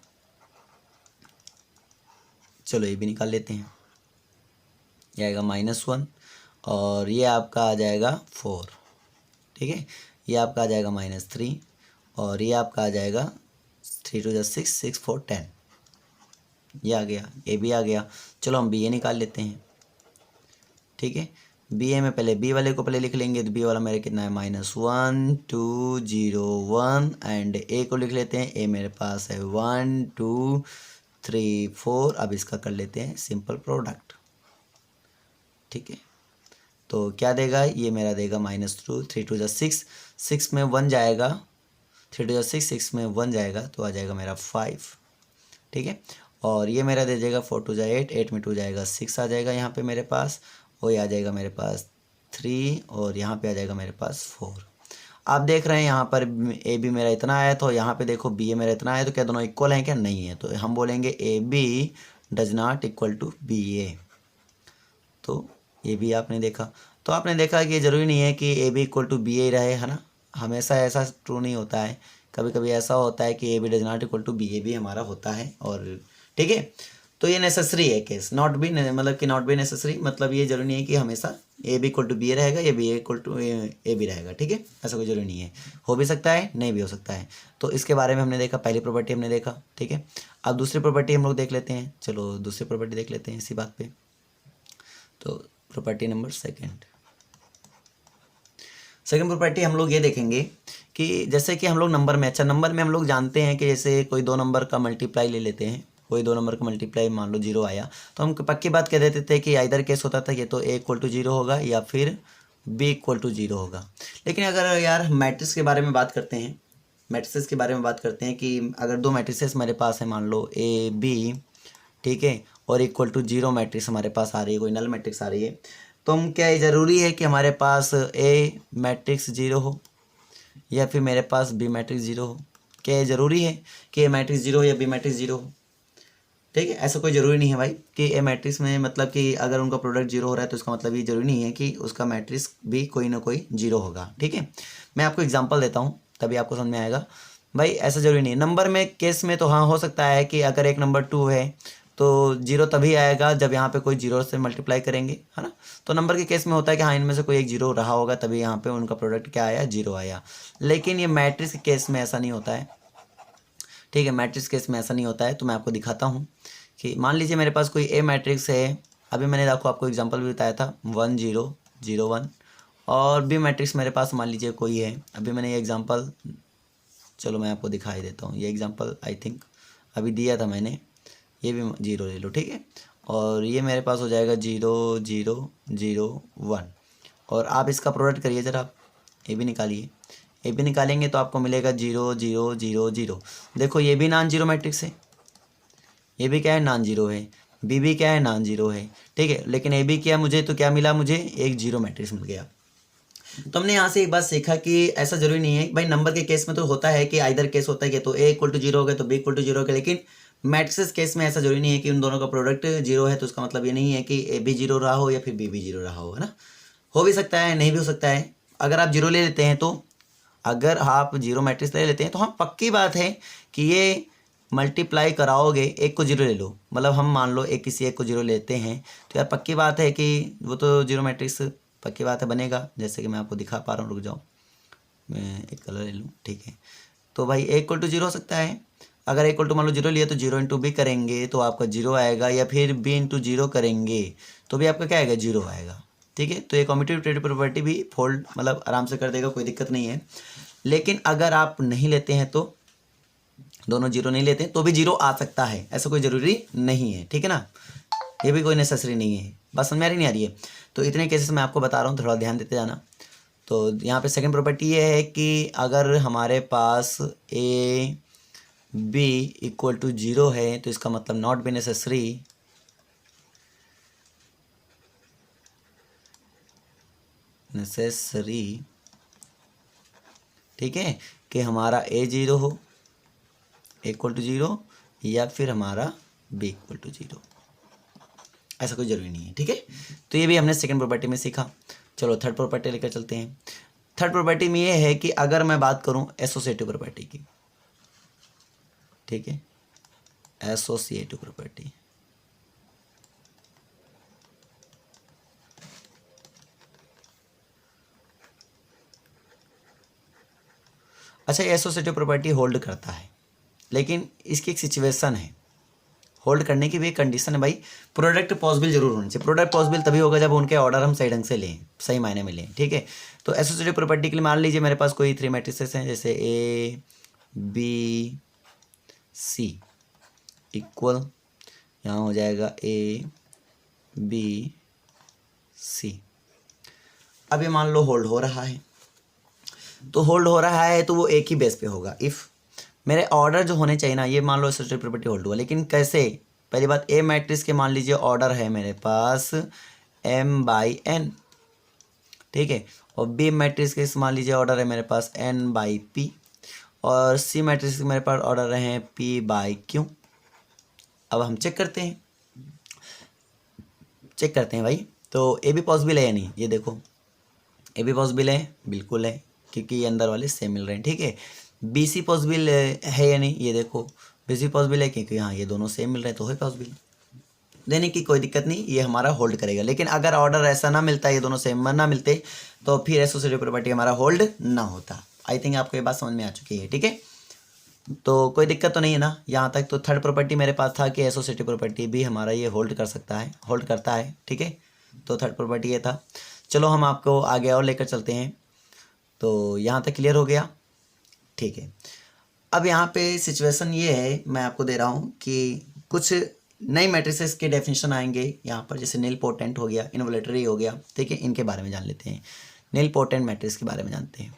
चलो ए बी निकाल लेते हैं, ये आएगा -1 और ये आपका आ जाएगा 4, ठीक है, ये आपका आ जाएगा -3 और ये आपका आ जाएगा 3 2 6 6 4 10, ये आ गया, ए बी आ गया। चलो हम बी ए निकाल लेते हैं, ठीक है। बी ए में पहले बी वाले को पहले लिख लेंगे, तो बी वाला मेरा कितना है -1 2 0 1, एंड ए को लिख लेते हैं, ए मेरे पास है 1 2 3 4। अब इसका कर लेते हैं सिंपल प्रोडक्ट, ठीक है। तो क्या देगा, ये मेरा देगा -2 3 2 6 6 में 1 जाएगा, 3 2 6 6 में 1 जाएगा, तो आ जाएगा मेरा 5, ठीक है। और ये मेरा दे देगा 4 2 8 8 में 2 जाएगा 6 आ जाएगा यहाँ पे मेरे पास, और ये आ जाएगा मेरे पास 3, और यहाँ पे आ जाएगा मेरे पास 4। आप देख रहे हैं यहाँ पर ए बी मेरा इतना आया, तो यहाँ पे देखो बी ए मेरा इतना आया, तो क्या दोनों इक्वल हैं क्या, नहीं है। तो हम बोलेंगे A B does not equal to B A. तो ये भी आपने देखा, तो आपने देखा कि ज़रूरी नहीं है कि A B equal to B A रहे, है ना, हमेशा ऐसा ट्रू नहीं होता है, कभी कभी ऐसा होता है कि A B does not equal to B A भी हमारा होता है, और ठीक है। तो ये नेसेसरी है केस, नॉट बी मतलब कि नॉट बी नेसेसरी, मतलब ये जरूरी नहीं है कि हमेशा A B equal to B A रहेगा या B A equal to A B रहेगा, ठीक है, ऐसा कोई जरूरी नहीं है, हो भी सकता है नहीं भी हो सकता है। तो इसके बारे में हमने देखा, पहली प्रॉपर्टी हमने देखा, ठीक है। अब दूसरी प्रॉपर्टी हम लोग देख लेते हैं, चलो दूसरी प्रॉपर्टी देख लेते हैं इसी बात पे। तो प्रॉपर्टी नंबर सेकंड प्रॉपर्टी हम लोग ये देखेंगे कि जैसे कि हम लोग नंबर में, अच्छा नंबर में हम लोग जानते हैं कि जैसे कोई 2 नंबर का मल्टीप्लाई ले लेते हैं, कोई 2 नंबर का मल्टीप्लाई मान लो 0 आया, तो हम पक्की बात कह देते थे कि इधर केस होता था ये तो ए इक्वल टू 0 होगा या फिर बी इक्वल टू 0 होगा। लेकिन अगर यार मैट्रिक्स के बारे में बात करते हैं, मैट्रिसेस के बारे में बात करते हैं कि अगर 2 मैट्रिसेस मेरे पास है, मान लो ए बी, ठीक है, और इक्वल टू जीरो मैट्रिक्स हमारे पास आ रही है, कोई नल मैट्रिक्स आ रही है, तो हम क्या ये ज़रूरी है कि हमारे पास ए मैट्रिक्स जीरो हो या फिर मेरे पास बी मैट्रिक्स जीरो हो? क्या ये ज़रूरी है कि ए मैट्रिक्स जीरो हो या बी मैट्रिक्स जीरो हो? ठीक है, ऐसा कोई ज़रूरी नहीं है भाई कि ए मैट्रिक्स में मतलब कि अगर उनका प्रोडक्ट जीरो हो रहा है तो इसका मतलब ये ज़रूरी नहीं है कि उसका मैट्रिक्स भी कोई ना कोई जीरो होगा। ठीक है, मैं आपको एग्जांपल देता हूँ तभी आपको समझ में आएगा। भाई ऐसा ज़रूरी नहीं है। नंबर में केस में तो हाँ हो सकता है कि अगर एक नंबर 2 है तो जीरो तभी आएगा जब यहाँ पे कोई जीरो से मल्टीप्लाई करेंगे, है ना। तो नंबर के केस में होता है कि हाँ इनमें से कोई एक जीरो रहा होगा तभी यहाँ पे उनका प्रोडक्ट क्या आया, जीरो आया। लेकिन ये मैट्रिक्स के केस में ऐसा नहीं होता है। ठीक है, मैट्रिक्स केस में ऐसा नहीं होता है। तो मैं आपको दिखाता हूँ कि मान लीजिए मेरे पास कोई ए मैट्रिक्स है, अभी मैंने आपको एग्जांपल भी बताया था 1 0 0 1, और बी मैट्रिक्स मेरे पास मान लीजिए कोई है, अभी मैंने ये एग्जांपल, चलो मैं आपको दिखाई देता हूँ। ये एग्जांपल आई थिंक अभी दिया था मैंने, ये भी जीरो ले लो। ठीक है, और ये मेरे पास हो जाएगा 0 0 0 1, और आप इसका प्रोडक्ट करिए ज़रा, आप ये भी निकालिए। ये भी निकालेंगे तो आपको मिलेगा 0 0 0 0। देखो ये भी नॉन जीरो मैट्रिक्स है, ये भी क्या है, नॉन जीरो है, बी भी क्या है, नॉन जीरो है। ठीक है, लेकिन ए भी क्या, मुझे तो क्या मिला, मुझे एक जीरो मैट्रिक्स मिल गया। तो हमने यहाँ से एक बात सीखा कि ऐसा जरूरी नहीं है भाई। नंबर के केस में तो होता है कि आइदर केस होता है कि तो ए इक्वल टू जीरो हो गया तो बी इक्वल टू जीरो हो गया, लेकिन मैट्रिक्स केस में ऐसा जरूरी नहीं है कि उन दोनों का प्रोडक्ट जीरो है। तो उसका मतलब ये नहीं है कि ए भी जीरो रहा हो या फिर बी भी जीरो रहा हो, है ना। हो भी सकता है, नहीं भी हो सकता है। अगर आप जीरो ले लेते हैं तो, अगर आप जीरो मैट्रिक्स ले लेते हैं तो हाँ पक्की बात है कि ये मल्टीप्लाई कराओगे, एक को जीरो ले लो, मतलब हम मान लो एक किसी एक को जीरो लेते हैं तो यार पक्की बात है कि वो तो जीरो मैट्रिक्स पक्की बात है बनेगा। जैसे कि मैं आपको दिखा पा रहा हूँ, रुक जाओ मैं एक कलर ले लूँ। ठीक है, तो भाई ए इक्वल टू जीरो हो सकता है। अगर ए इक्वल टू मान लो जीरो लिया तो जीरो इंटू बी करेंगे तो आपका जीरो आएगा, या फिर बी इंटू जीरो करेंगे तो भी आपका क्या आएगा, जीरो आएगा। ठीक है, तो ये कम्यूटेटिव प्रॉपर्टी भी फोल्ड मतलब आराम से कर देगा, कोई दिक्कत नहीं है। लेकिन अगर आप नहीं लेते हैं तो, दोनों जीरो नहीं लेते तो भी जीरो आ सकता है, ऐसा कोई ज़रूरी नहीं है। ठीक है ना, ये भी कोई नेसेसरी नहीं है। बस समझ में आ रही नहीं आ रही है? तो इतने केसेस मैं आपको बता रहा हूँ, थोड़ा ध्यान देते जाना। तो यहाँ पे सेकंड प्रॉपर्टी ये है कि अगर हमारे पास A B equal to zero है तो इसका मतलब नॉट बी नेसेसरी ठीक है, कि हमारा ए जीरो हो, इक्वल टू जीरो, या फिर हमारा बी इक्वल टू जीरो, ऐसा कोई ज़रूरी नहीं है। ठीक है, तो ये भी हमने सेकंड प्रॉपर्टी में सीखा। चलो थर्ड प्रॉपर्टी लेकर चलते हैं। थर्ड प्रॉपर्टी में ये है कि अगर मैं बात करूं एसोसिएटिव प्रॉपर्टी की, ठीक है, एसोसिएटिव प्रॉपर्टी, अच्छा एसोसिएटिव प्रॉपर्टी होल्ड करता है, लेकिन इसकी एक सिचुएशन है, होल्ड करने की भी एक कंडीशन है भाई, प्रोडक्ट पॉसिबल जरूर होना चाहिए। प्रोडक्ट पॉसिबल तभी होगा जब उनके ऑर्डर हम सही ढंग से लें, सही मायने में लें। ठीक है, तो एसोसिएटिव प्रॉपर्टी के लिए मान लीजिए मेरे पास कोई थ्री मैट्रिसेस हैं, जैसे ए बी सी इक्वल, यहाँ हो जाएगा ए बी सी। अब ये मान लो होल्ड हो रहा है, तो होल्ड हो रहा है तो वो एक ही बेस पे होगा। इफ़ मेरे ऑर्डर जो होने चाहिए ना, ये मान लो एसोसिएटिव प्रॉपर्टी होल्ड हुआ, लेकिन कैसे? पहली बात, ए मैट्रिक्स के मान लीजिए ऑर्डर है मेरे पास m/n, ठीक है, और बी मैट्रिक्स के मान लीजिए ऑर्डर है मेरे पास n/p, और सी मैट्रिक्स के मेरे पास ऑर्डर हैं p/q। अब हम चेक करते हैं भाई, तो ए भी पॉसिबल है या नहीं, ये देखो ए भी पॉसिबल है, बिल्कुल है, क्योंकि ये अंदर वाले सेम मिल रहे हैं। ठीक है, बी सी पॉसिबल है या नहीं, ये देखो बी सी पॉसिबल है, क्योंकि हाँ ये दोनों सेम मिल रहे हैं तो है पॉसिबल, देने की कोई दिक्कत नहीं, ये हमारा होल्ड करेगा। लेकिन अगर ऑर्डर ऐसा ना मिलता, ये दोनों सेम ना मिलते, तो फिर एसोसिएटिव प्रॉपर्टी हमारा होल्ड ना होता। आई थिंक आपको ये बात समझ में आ चुकी है। ठीक है, तो कोई दिक्कत तो नहीं है ना यहाँ तक। तो थर्ड प्रॉपर्टी मेरे पास था कि एसोसिएटिव प्रॉपर्टी भी हमारा ये होल्ड कर सकता है, होल्ड करता है। ठीक है, तो थर्ड प्रॉपर्टी ये था। चलो हम आपको आगे और लेकर चलते हैं। तो यहाँ तक क्लियर हो गया? ठीक है, अब यहाँ पे सिचुएशन ये है, मैं आपको दे रहा हूँ कि कुछ नई मैट्रिसेस के डेफिनेशन आएंगे यहाँ पर, जैसे नील पोटेंट हो गया, इनवोलेटरी हो गया। ठीक है, इनके बारे में जान लेते हैं। नील पोटेंट मैट्रिक्स के बारे में जानते हैं।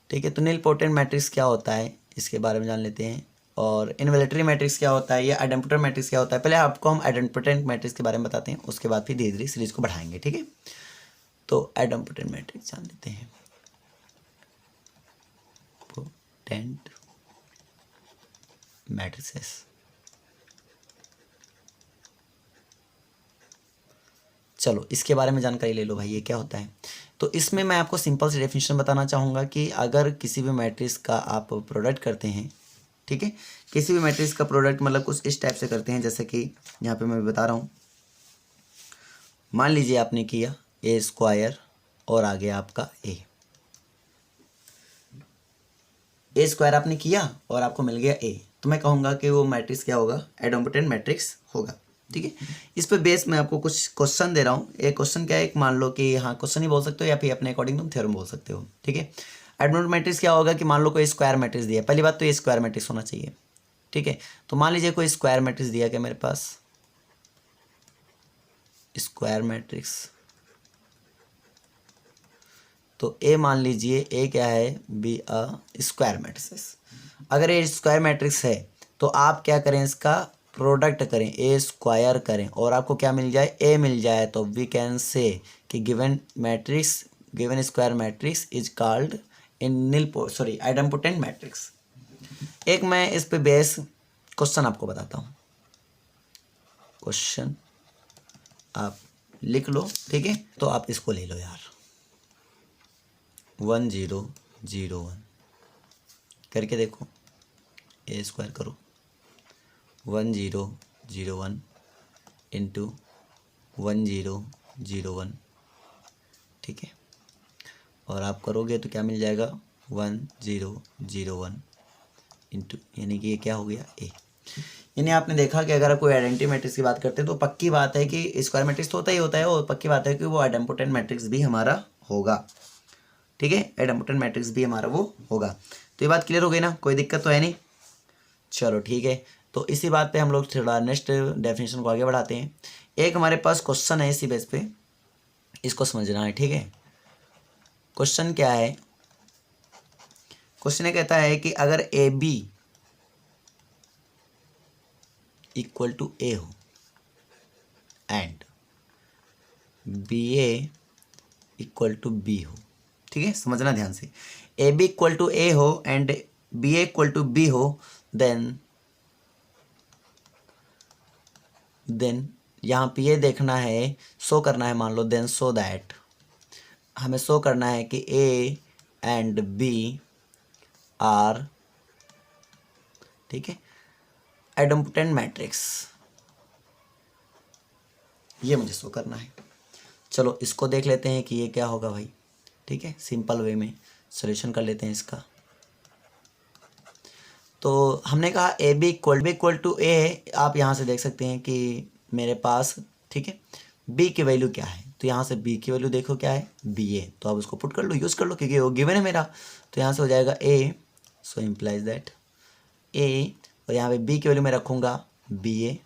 ठीक है, तो नील पोटेंट मैट्रिक्स क्या होता है इसके बारे में जान लेते हैं। और इन्वॉल्यूटरी मैट्रिक्स क्या होता है या आइडेम्पोटेंट मैट्रिक्स क्या होता है। पहले आपको हम आइडेम्पोटेंट मैट्रिक्स के बारे में बताते हैं, उसके बाद फिर धीरे धीरे सीरीज को बढ़ाएंगे, ठीक है। तो आइडेम्पोटेंट मैट्रिक्स जान लेते हैं। पोटेंट मैट्रिसेस, चलो इसके बारे में जानकारी ले लो भाई, ये क्या होता है। तो इसमें मैं आपको सिंपल सी डेफिनेशन बताना चाहूँगा कि अगर किसी भी मैट्रिक्स का आप प्रोडक्ट करते हैं, ठीक है, किसी भी मैट्रिक्स का प्रोडक्ट मतलब कुछ इस टाइप से करते हैं, जैसे कि यहाँ पे मैं बता रहा हूँ। मान लीजिए आपने किया ए स्क्वायर और आ गया आपका ए स्क्वायर आपने किया और आपको मिल गया ए, तो मैं कहूँगा कि वो मैट्रिक्स क्या होगा, आइडेम्पोटेंट मैट्रिक्स होगा, ठीक है। इस पे बेस मैं आपको कुछ क्वेश्चन दे रहा हूँ। एक क्वेश्चन क्या है, एक मान लो कि हाँ क्वेश्चन ही बोल सकते हो या फिर अपने अकॉर्डिंग तुम थ्योरम बोल सकते हो, ठीक है। आइडेम्पोटेंट मैट्रिक्स क्या होगा कि मान लो कोई स्क्वायर मैट्रिक्स दिया, पहली बात तो ये स्क्वायर मैट्रिक्स होना चाहिए, ठीक है। तो मान लीजिए कोई स्क्वायर मैट्रिक्स दिया क्या मेरे पास, स्क्वायर मैट्रिक्स, तो ए मान लीजिए ए क्या है, बी अ स्क्वायर मैट्रिक्स। अगर ये स्क्वायर मैट्रिक्स है तो आप क्या करें, इसका प्रोडक्ट करें, ए स्क्वायर करें और आपको क्या मिल जाए, ए मिल जाए, तो वी कैन से कि given matrix, given square matrix is called idempotent matrix. एक मैं इस पे बेस क्वेश्चन आपको बताता हूँ, क्वेश्चन आप लिख लो, ठीक है। तो आप इसको ले लो यार, 1001 करके देखो, ए स्क्वायर करो 1001 इंटू 1001, ठीक है। और आप करोगे तो क्या मिल जाएगा, 1001 इंटू, यानी कि ये क्या हो गया, ए। यानी आपने देखा कि अगर आप कोई आइडेंटिटी मैट्रिक्स की बात करते हैं तो पक्की बात है कि स्क्वायर मैट्रिक्स तो होता ही होता है, और पक्की बात है कि वो आइडेम्पोटेंट मैट्रिक्स भी हमारा होगा, ठीक है। आइडेम्पोटेंट मैट्रिक्स भी हमारा वो होगा। तो ये बात क्लियर हो गई ना, कोई दिक्कत तो है नहीं। चलो ठीक है, तो इसी बात पे हम लोग थोड़ा नेक्स्ट डेफिनेशन को आगे बढ़ाते हैं। एक हमारे पास क्वेश्चन है इसी बेस पे, इसको समझना है, ठीक है। क्वेश्चन क्या है, क्वेश्चन ये कहता है कि अगर A B equal to A हो and B A equal to B हो, ठीक है, समझना ध्यान से। A B equal to A हो and B A equal to B हो, देन यहाँ पे ये देखना है, शो करना है, मान लो देन सो दैट, हमें शो करना है कि ए एंड बी आर, ठीक है, आइडेम्पोटेंट मैट्रिक्स, ये मुझे शो करना है। चलो इसको देख लेते हैं कि ये क्या होगा भाई, ठीक है, सिंपल वे में सॉल्यूशन कर लेते हैं इसका। तो हमने कहा ए बी इक्वल टू ए है, आप यहाँ से देख सकते हैं कि मेरे पास, ठीक है, बी की वैल्यू क्या है, तो यहाँ से बी की वैल्यू देखो क्या है, बी ए, तो आप उसको पुट कर लो, यूज़ कर लो, क्योंकि वो गिवन है मेरा। तो यहाँ से हो जाएगा ए, सो इम्प्लाइज दैट ए, और यहाँ पे बी की वैल्यू मैं रखूँगा बी ए,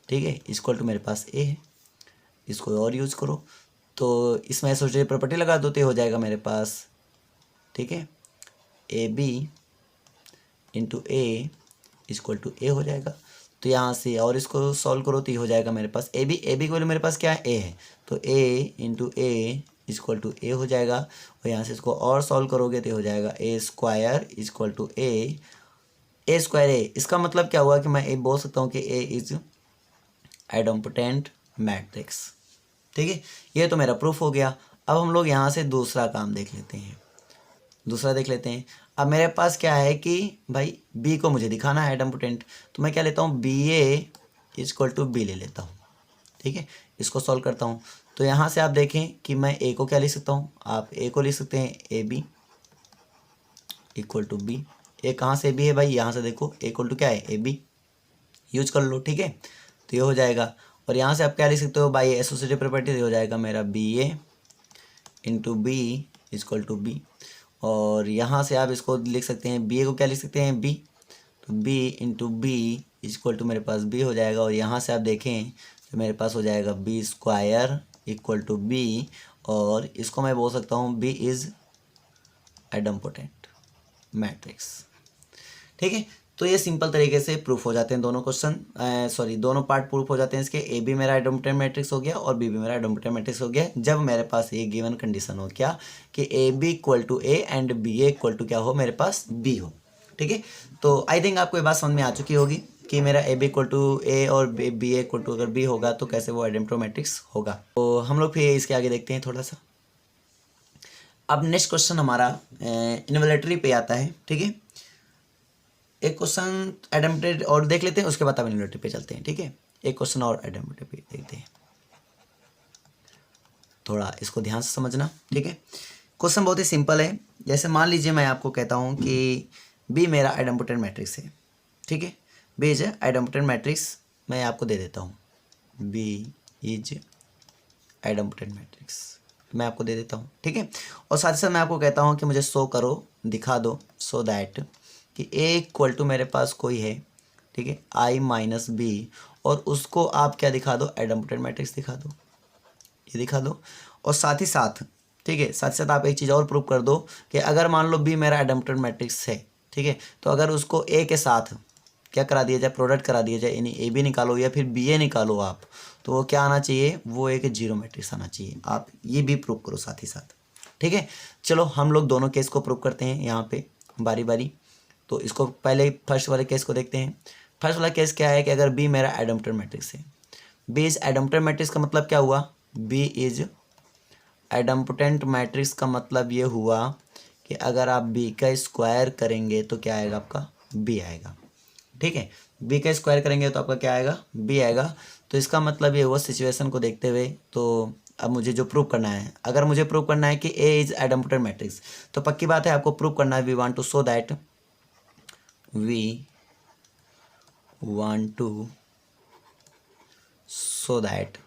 ठीक है, इक्वल टू मेरे पास ए है, इसको और यूज़ करो। तो इसमें एसोसिएटिव प्रॉपर्टी लगा दो तो हो जाएगा मेरे पास, ठीक है, A B into A equal to A हो जाएगा। तो यहाँ से और इसको सॉल्व करो तो ये हो जाएगा मेरे पास ए बी की वैल्यू मेरे पास क्या है, ए है, तो ए into A equal to A हो जाएगा। और यहाँ से इसको और सॉल्व करोगे तो हो जाएगा A square equal to A square A. इसका मतलब क्या हुआ कि मैं ए बोल सकता हूँ कि ए इज आइडेम्पोटेंट मैट्रिक्स, ठीक है। ये तो मेरा प्रूफ हो गया। अब हम लोग यहाँ से दूसरा काम देख लेते हैं, दूसरा देख लेते हैं। अब मेरे पास क्या है कि भाई बी को मुझे दिखाना है आइडेम्पोटेंट, तो मैं क्या लेता हूँ, B A equal to B ले लेता हूँ, ठीक है। इसको सॉल्व करता हूँ तो यहाँ से आप देखें कि मैं ए को क्या लिख सकता हूँ, आप ए को लिख सकते हैं A B equal to B. A कहाँ से बी है भाई, यहाँ से देखो ए इक्वल टू क्या है, ए बी, यूज कर लो, ठीक है। तो ये हो जाएगा। और यहाँ से आप क्या लिख सकते हो, बाई एसोसिएटिव प्रॉपर्टी हो जाएगा मेरा B A into B equal to B. और यहाँ से आप इसको लिख सकते हैं, बी ए को क्या लिख सकते हैं, बी, तो B into B equal to मेरे पास बी हो जाएगा। और यहाँ से आप देखें तो मेरे पास हो जाएगा B square equal to B, और इसको मैं बोल सकता हूँ बी इज़ आइडेम्पोटेंट मैट्रिक्स, ठीक है। तो ये सिंपल तरीके से प्रूफ हो जाते हैं दोनों क्वेश्चन, दोनों पार्ट प्रूफ हो जाते हैं इसके। ए बी मेरा आइडेंटिटी मैट्रिक्स हो गया और बी बी मेरा आइडेंटिटी मैट्रिक्स हो गया जब मेरे पास ये गिवन कंडीशन हो क्या कि A B equal to A and B A equal to क्या हो, मेरे पास बी हो। ठीक है, तो आई थिंक आपको ये बात समझ में आ चुकी होगी कि मेरा ए बी इक्वल टू ए और बी ए इक्वल टू अगर बी होगा तो कैसे वो आइडेंटिटी मैट्रिक्स होगा। तो हम लोग फिर इसके आगे देखते हैं थोड़ा सा। अब नेक्स्ट क्वेश्चन हमारा इन्वोलेटरी पे आता है। ठीक है, एक क्वेश्चन आइडेंटिटी और देख लेते हैं, उसके बाद अब इन्वोलेटरी पे चलते हैं। ठीक है, एक क्वेश्चन और आइडेंटिटी पे देखते हैं, थोड़ा इसको ध्यान से समझना। ठीक है, क्वेश्चन बहुत ही सिंपल है। जैसे मान लीजिए मैं आपको कहता हूँ कि बी मेरा आइडेंटिटी मैट्रिक्स है। ठीक है, बी इज आइडेंटिटी मैट्रिक्स मैं आपको दे देता हूँ, बी इज आइडेंटिटी मैट्रिक्स मैं आपको दे देता हूँ। ठीक है, और साथ ही साथ मैं आपको कहता हूँ कि मुझे शो करो, दिखा दो, सो दैट कि ए इक्वल टू मेरे पास कोई है। ठीक है, आई माइनस बी, और उसको आप क्या दिखा दो, आइडेंटिटी मैट्रिक्स दिखा दो, ये दिखा दो। और साथ ही साथ, ठीक है, साथ ही साथ आप एक चीज़ और प्रूव कर दो कि अगर मान लो बी मेरा आइडेंटिटी मैट्रिक्स है, ठीक है, तो अगर उसको ए के साथ क्या करा दिया जाए, प्रोडक्ट करा दिया जाए, यानी ए बी निकालो या फिर बी ए निकालो आप, तो वो क्या आना चाहिए, वो एक जीरो मैट्रिक्स आना चाहिए। आप ये भी प्रूव करो साथ ही साथ। ठीक है, चलो हम लोग दोनों केस को प्रूव करते हैं यहाँ पे बारी बारी। तो इसको पहले फर्स्ट वाले केस को देखते हैं। फर्स्ट वाला केस क्या है कि अगर बी मेरा आइडेंटिटी मैट्रिक्स है, बी इज आइडेंटिटी मैट्रिक्स का मतलब क्या हुआ, बी इज आइडेंटिटी मैट्रिक्स का मतलब ये हुआ कि अगर आप बी का स्क्वायर करेंगे तो क्या आएगा, आपका बी आएगा। ठीक है, बी का स्क्वायर करेंगे तो आपका क्या आएगा, बी आएगा। तो इसका मतलब ये हुआ सिचुएशन को देखते हुए। तो अब मुझे जो प्रूव करना है, अगर मुझे प्रूव करना है कि ए इज आइडेंटिटी मैट्रिक्स, तो पक्की बात है आपको प्रूव करना है, we want to show that, we want to show that,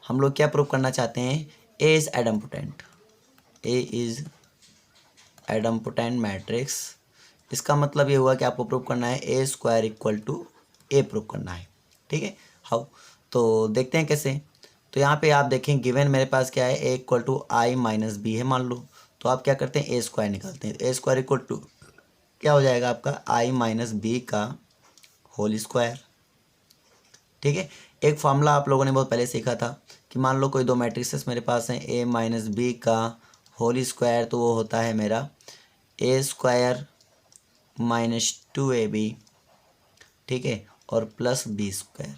हम लोग क्या प्रूव करना चाहते हैं, A is identity, A is identity matrix. इसका मतलब ये हुआ कि आपको प्रूव करना है A square equal to A prove करना है। ठीक है, हाउ, तो देखते हैं कैसे। तो यहाँ पे आप देखें गिवन मेरे पास क्या है, A equal to I minus B है मान लो, तो आप क्या करते हैं, ए स्क्वायर निकालते हैं। ए स्क्वायर इक्वल टू क्या हो जाएगा आपका, आई माइनस बी का होल स्क्वायर। ठीक है, एक फॉर्मूला आप लोगों ने बहुत पहले सीखा था कि मान लो कोई दो मैट्रिक्सेस मेरे पास हैं, ए माइनस बी का होल स्क्वायर, तो वो होता है मेरा ए स्क्वायर माइनस 2ab, ठीक है, और प्लस बी स्क्वायर।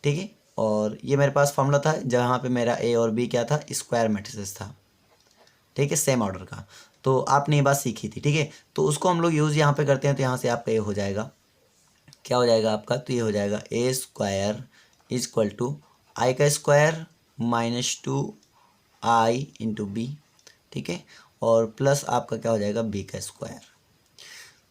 ठीक है, और ये मेरे पास फॉर्मूला था जहाँ पे मेरा ए और बी क्या था, स्क्वायर मैट्रिसेस था। ठीक है, सेम ऑर्डर का। तो आपने ये बात सीखी थी। ठीक है, तो उसको हम लोग यूज़ यहाँ पे करते हैं। तो यहाँ से आपका ये हो जाएगा, क्या हो जाएगा आपका, तो ये हो जाएगा A square is equal to आई का square minus 2i into B. ठीक है, और प्लस आपका क्या हो जाएगा, बी का स्क्वायर।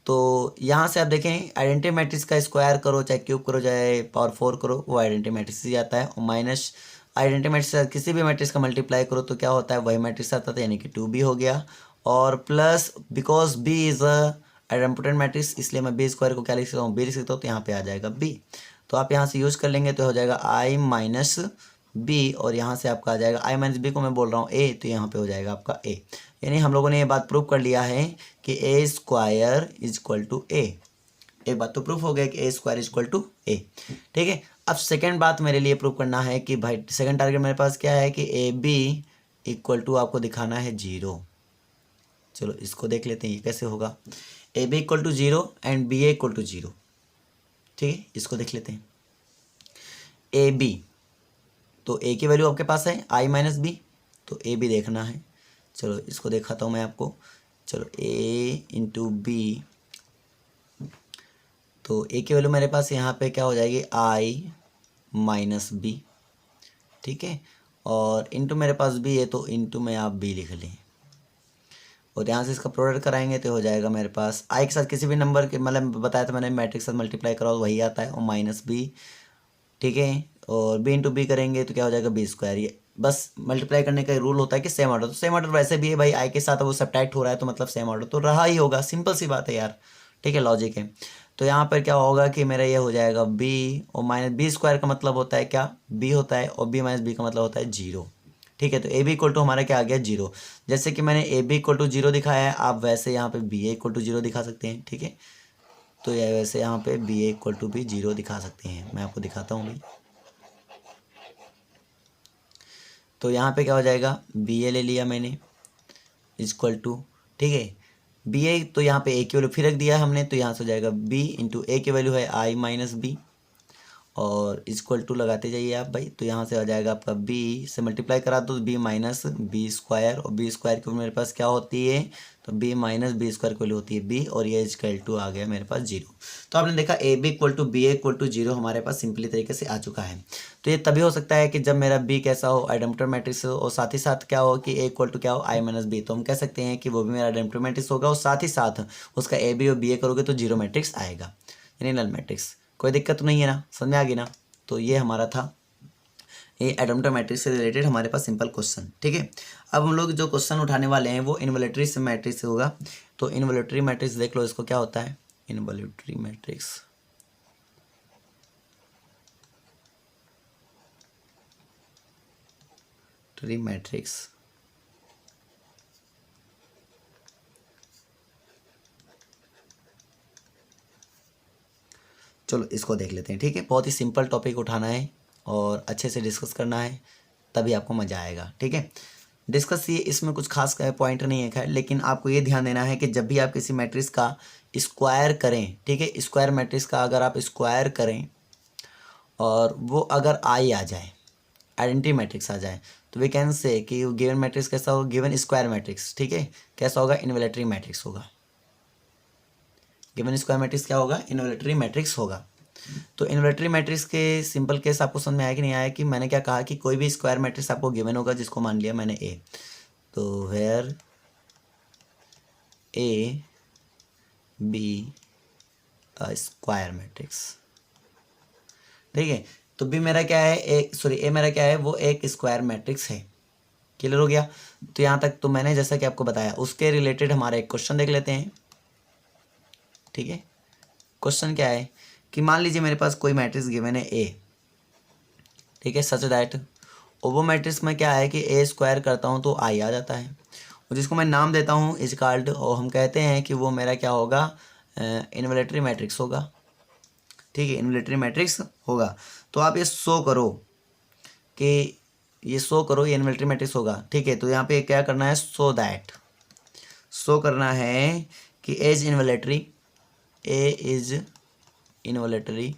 तो यहाँ से आप देखें आइडेंटिटी मैट्रिक्स का स्क्वायर करो, चाहे क्यूब करो, चाहे पावर 4 करो, वो आइडेंटिटी मैट्रिक्स ही आता है। और माइनस आइडेंटिटी मैट्रिक्स किसी भी मैट्रिक्स का मल्टीप्लाई करो तो क्या होता है, वही मैट्रिक्स आता था, यानी कि 2b हो गया। और plus because b is identity matrix, इसलिए मैं बी स्क्वायर को क्या लिख सकता हूँ, बी लिख सकता हूँ, तो यहाँ पे आ जाएगा b। तो आप यहाँ से यूज़ कर लेंगे तो हो जाएगा i माइनस बी, और यहाँ से आपका आ जाएगा i माइनस बी को मैं बोल रहा हूँ a, तो यहाँ पे हो जाएगा आपका a। यानी हम लोगों ने ये बात प्रूव कर लिया है कि ए स्क्वायर इज इक्वल टू ए। एक बात तो प्रूफ हो गया कि ए स्क्वायर इज इक्वल टू ए। ठीक है, अब सेकंड बात मेरे लिए प्रूव करना है कि भाई सेकंड टारगेट मेरे पास क्या है कि ए बी इक्वल टू आपको दिखाना है 0। चलो इसको देख लेते हैं ये कैसे होगा, A B equal to 0 and B A equal to 0। ठीक है, इसको देख लेते हैं। ए बी, तो ए की वैल्यू आपके पास है आई माइनस बी, तो ए बी देखना है। चलो इसको दिखाता हूँ मैं आपको। चलो a इंटू बी, तो a की वैल्यू मेरे पास यहाँ पे क्या हो जाएगी, i माइनस बी। ठीक है, और इंटू मेरे पास b है, तो इंटू में आप b लिख लें, और यहाँ से इसका प्रोडक्ट कराएंगे तो हो जाएगा मेरे पास i के साथ किसी भी नंबर के, मतलब बताया था मैंने, मैट्रिक्स के साथ मल्टीप्लाई कराओ वही आता है, और माइनस b। ठीक है, और b इंटू बी करेंगे तो क्या हो जाएगा, बी स्क्वायर। ये बस मल्टीप्लाई करने का रूल होता है कि सेम ऑर्डर, तो सेम ऑर्डर वैसे भी है भाई, आई के साथ वो सब्ट्रैक्ट हो रहा है तो मतलब सेम ऑर्डर तो रहा ही होगा, सिंपल सी बात है यार। ठीक है, लॉजिक है। तो यहाँ पर क्या होगा कि मेरा ये हो जाएगा b, और माइनस बी स्क्वायर का मतलब होता है क्या, b होता है, और b माइनस बी का मतलब होता है 0। ठीक है। तो ए बी इक्वल टू हमारा क्या आ गया 0। जैसे कि मैंने ए बी इक्वल टू 0 दिखाया है, आप वैसे यहाँ पे बी ए इक्वल टू 0 दिखा सकते हैं। ठीक है, तो यह वैसे यहाँ पे बी ए इक्वल टू भी 0 दिखा सकते हैं। मैं आपको दिखाता हूँ भाई। तो यहाँ पे क्या हो जाएगा, बी ए ले लिया मैंने इक्वल टू, ठीक है, बी ए, तो यहाँ पे ए की वैल्यू फिर रख दिया हमने, तो यहाँ से हो जाएगा बी इंटू ए की वैल्यू है आई माइनस बी, और इक्वल टू लगाते जाइए आप भाई। तो यहाँ से आ जाएगा आपका बी से मल्टीप्लाई करा दो बी माइनस बी स्क्वायर, और बी स्क्वायर की मेरे पास क्या होती है, तो बी माइनस बी स्क्वायर की वैल्यू होती है बी, और ये इक्वल टू आ गया मेरे पास 0। तो आपने देखा A B equal to B A equal to 0 हमारे पास सिंपली तरीके से आ चुका है। तो ये तभी हो सकता है कि जब मेरा बी कैसा हो, आइडेम्पटर मैट्रिक्स हो, और साथ ही साथ क्या हो कि ए इक्वल टू क्या हो, आई माइनस बी। तो हम कह सकते हैं कि वो भी मेरा आइडेम्पटर मैट्रिक्स होगा, और साथ ही साथ उसका ए बी और बी ए करोगे तो 0 मैट्रिक्स आएगा, यानी नल मैट्रिक्स। कोई दिक्कत तो नहीं है ना, समझ में आ गई ना। तो ये हमारा था ये आइडेम्पटर मैट्रिक्स से रिलेटेड हमारे पास सिंपल क्वेश्चन। ठीक है, अब हम लोग जो क्वेश्चन उठाने वाले हैं वो इन्वोल्यूटरी मैट्रिक्स से होगा। तो इन्वोल्यूटरी मैट्रिक्स देख लो, इसको क्या होता है, इन्वोल्यूटरी मैट्रिक्स। मैट्रिक्स चलो इसको देख लेते हैं। ठीक है, बहुत ही सिंपल टॉपिक उठाना है और अच्छे से डिस्कस करना है, तभी आपको मज़ा आएगा। ठीक है, डिस्कस ये इसमें कुछ खास पॉइंट नहीं है खैर, लेकिन आपको ये ध्यान देना है कि जब भी आप किसी मैट्रिक्स का स्क्वायर करें, ठीक है, स्क्वायर मैट्रिक्स का अगर आप स्क्वायर करें और वो अगर आई आ जाए, आइडेंटिटी मैट्रिक्स आ जाए, तो वी कैन से कि गिवन मैट्रिक्स कैसा होगा, गिवन स्क्वायर मैट्रिक्स। ठीक है, कैसा होगा, इन्वोल्यूटरी मैट्रिक्स होगा। गिवन स्क्वायर मैट्रिक्स क्या होगा, इन्वोल्यूटरी मैट्रिक्स होगा। तो इन्वोल्यूटरी मैट्रिक्स के सिंपल केस आपको समझ में आया कि नहीं आया, कि मैंने क्या कहा कि कोई भी स्क्वायर मैट्रिक्स आपको गिवन होगा, जिसको मान लिया मैंने ए, तो where A B square matrix. ठीक है, तो बी मेरा क्या है, ए मेरा क्या है, वो एक स्क्वायर मैट्रिक्स है। क्लियर हो गया। तो यहाँ तक तो मैंने जैसा कि आपको बताया, उसके रिलेटेड हमारा एक क्वेश्चन देख लेते हैं। ठीक है, क्वेश्चन क्या है कि मान लीजिए मेरे पास कोई मैट्रिक्स गिवन है ए, ठीक है, सच दैट, और वो मैट्रिक्स में क्या है कि ए स्क्वायर करता हूँ तो आई आ जाता है, और जिसको मैं नाम देता हूँ इज कॉल्ड, और हम कहते हैं कि वो मेरा क्या होगा, इन्वोल्यूटरी मैट्रिक्स होगा। ठीक है, इन्वोल्यूटरी मैट्रिक्स होगा। तो आप ये शो करो कि ये इन्वोल्यूटरी मैट्रिक्स होगा। ठीक है, तो यहाँ पे क्या करना है, शो करना है कि A is involutory, A is involutory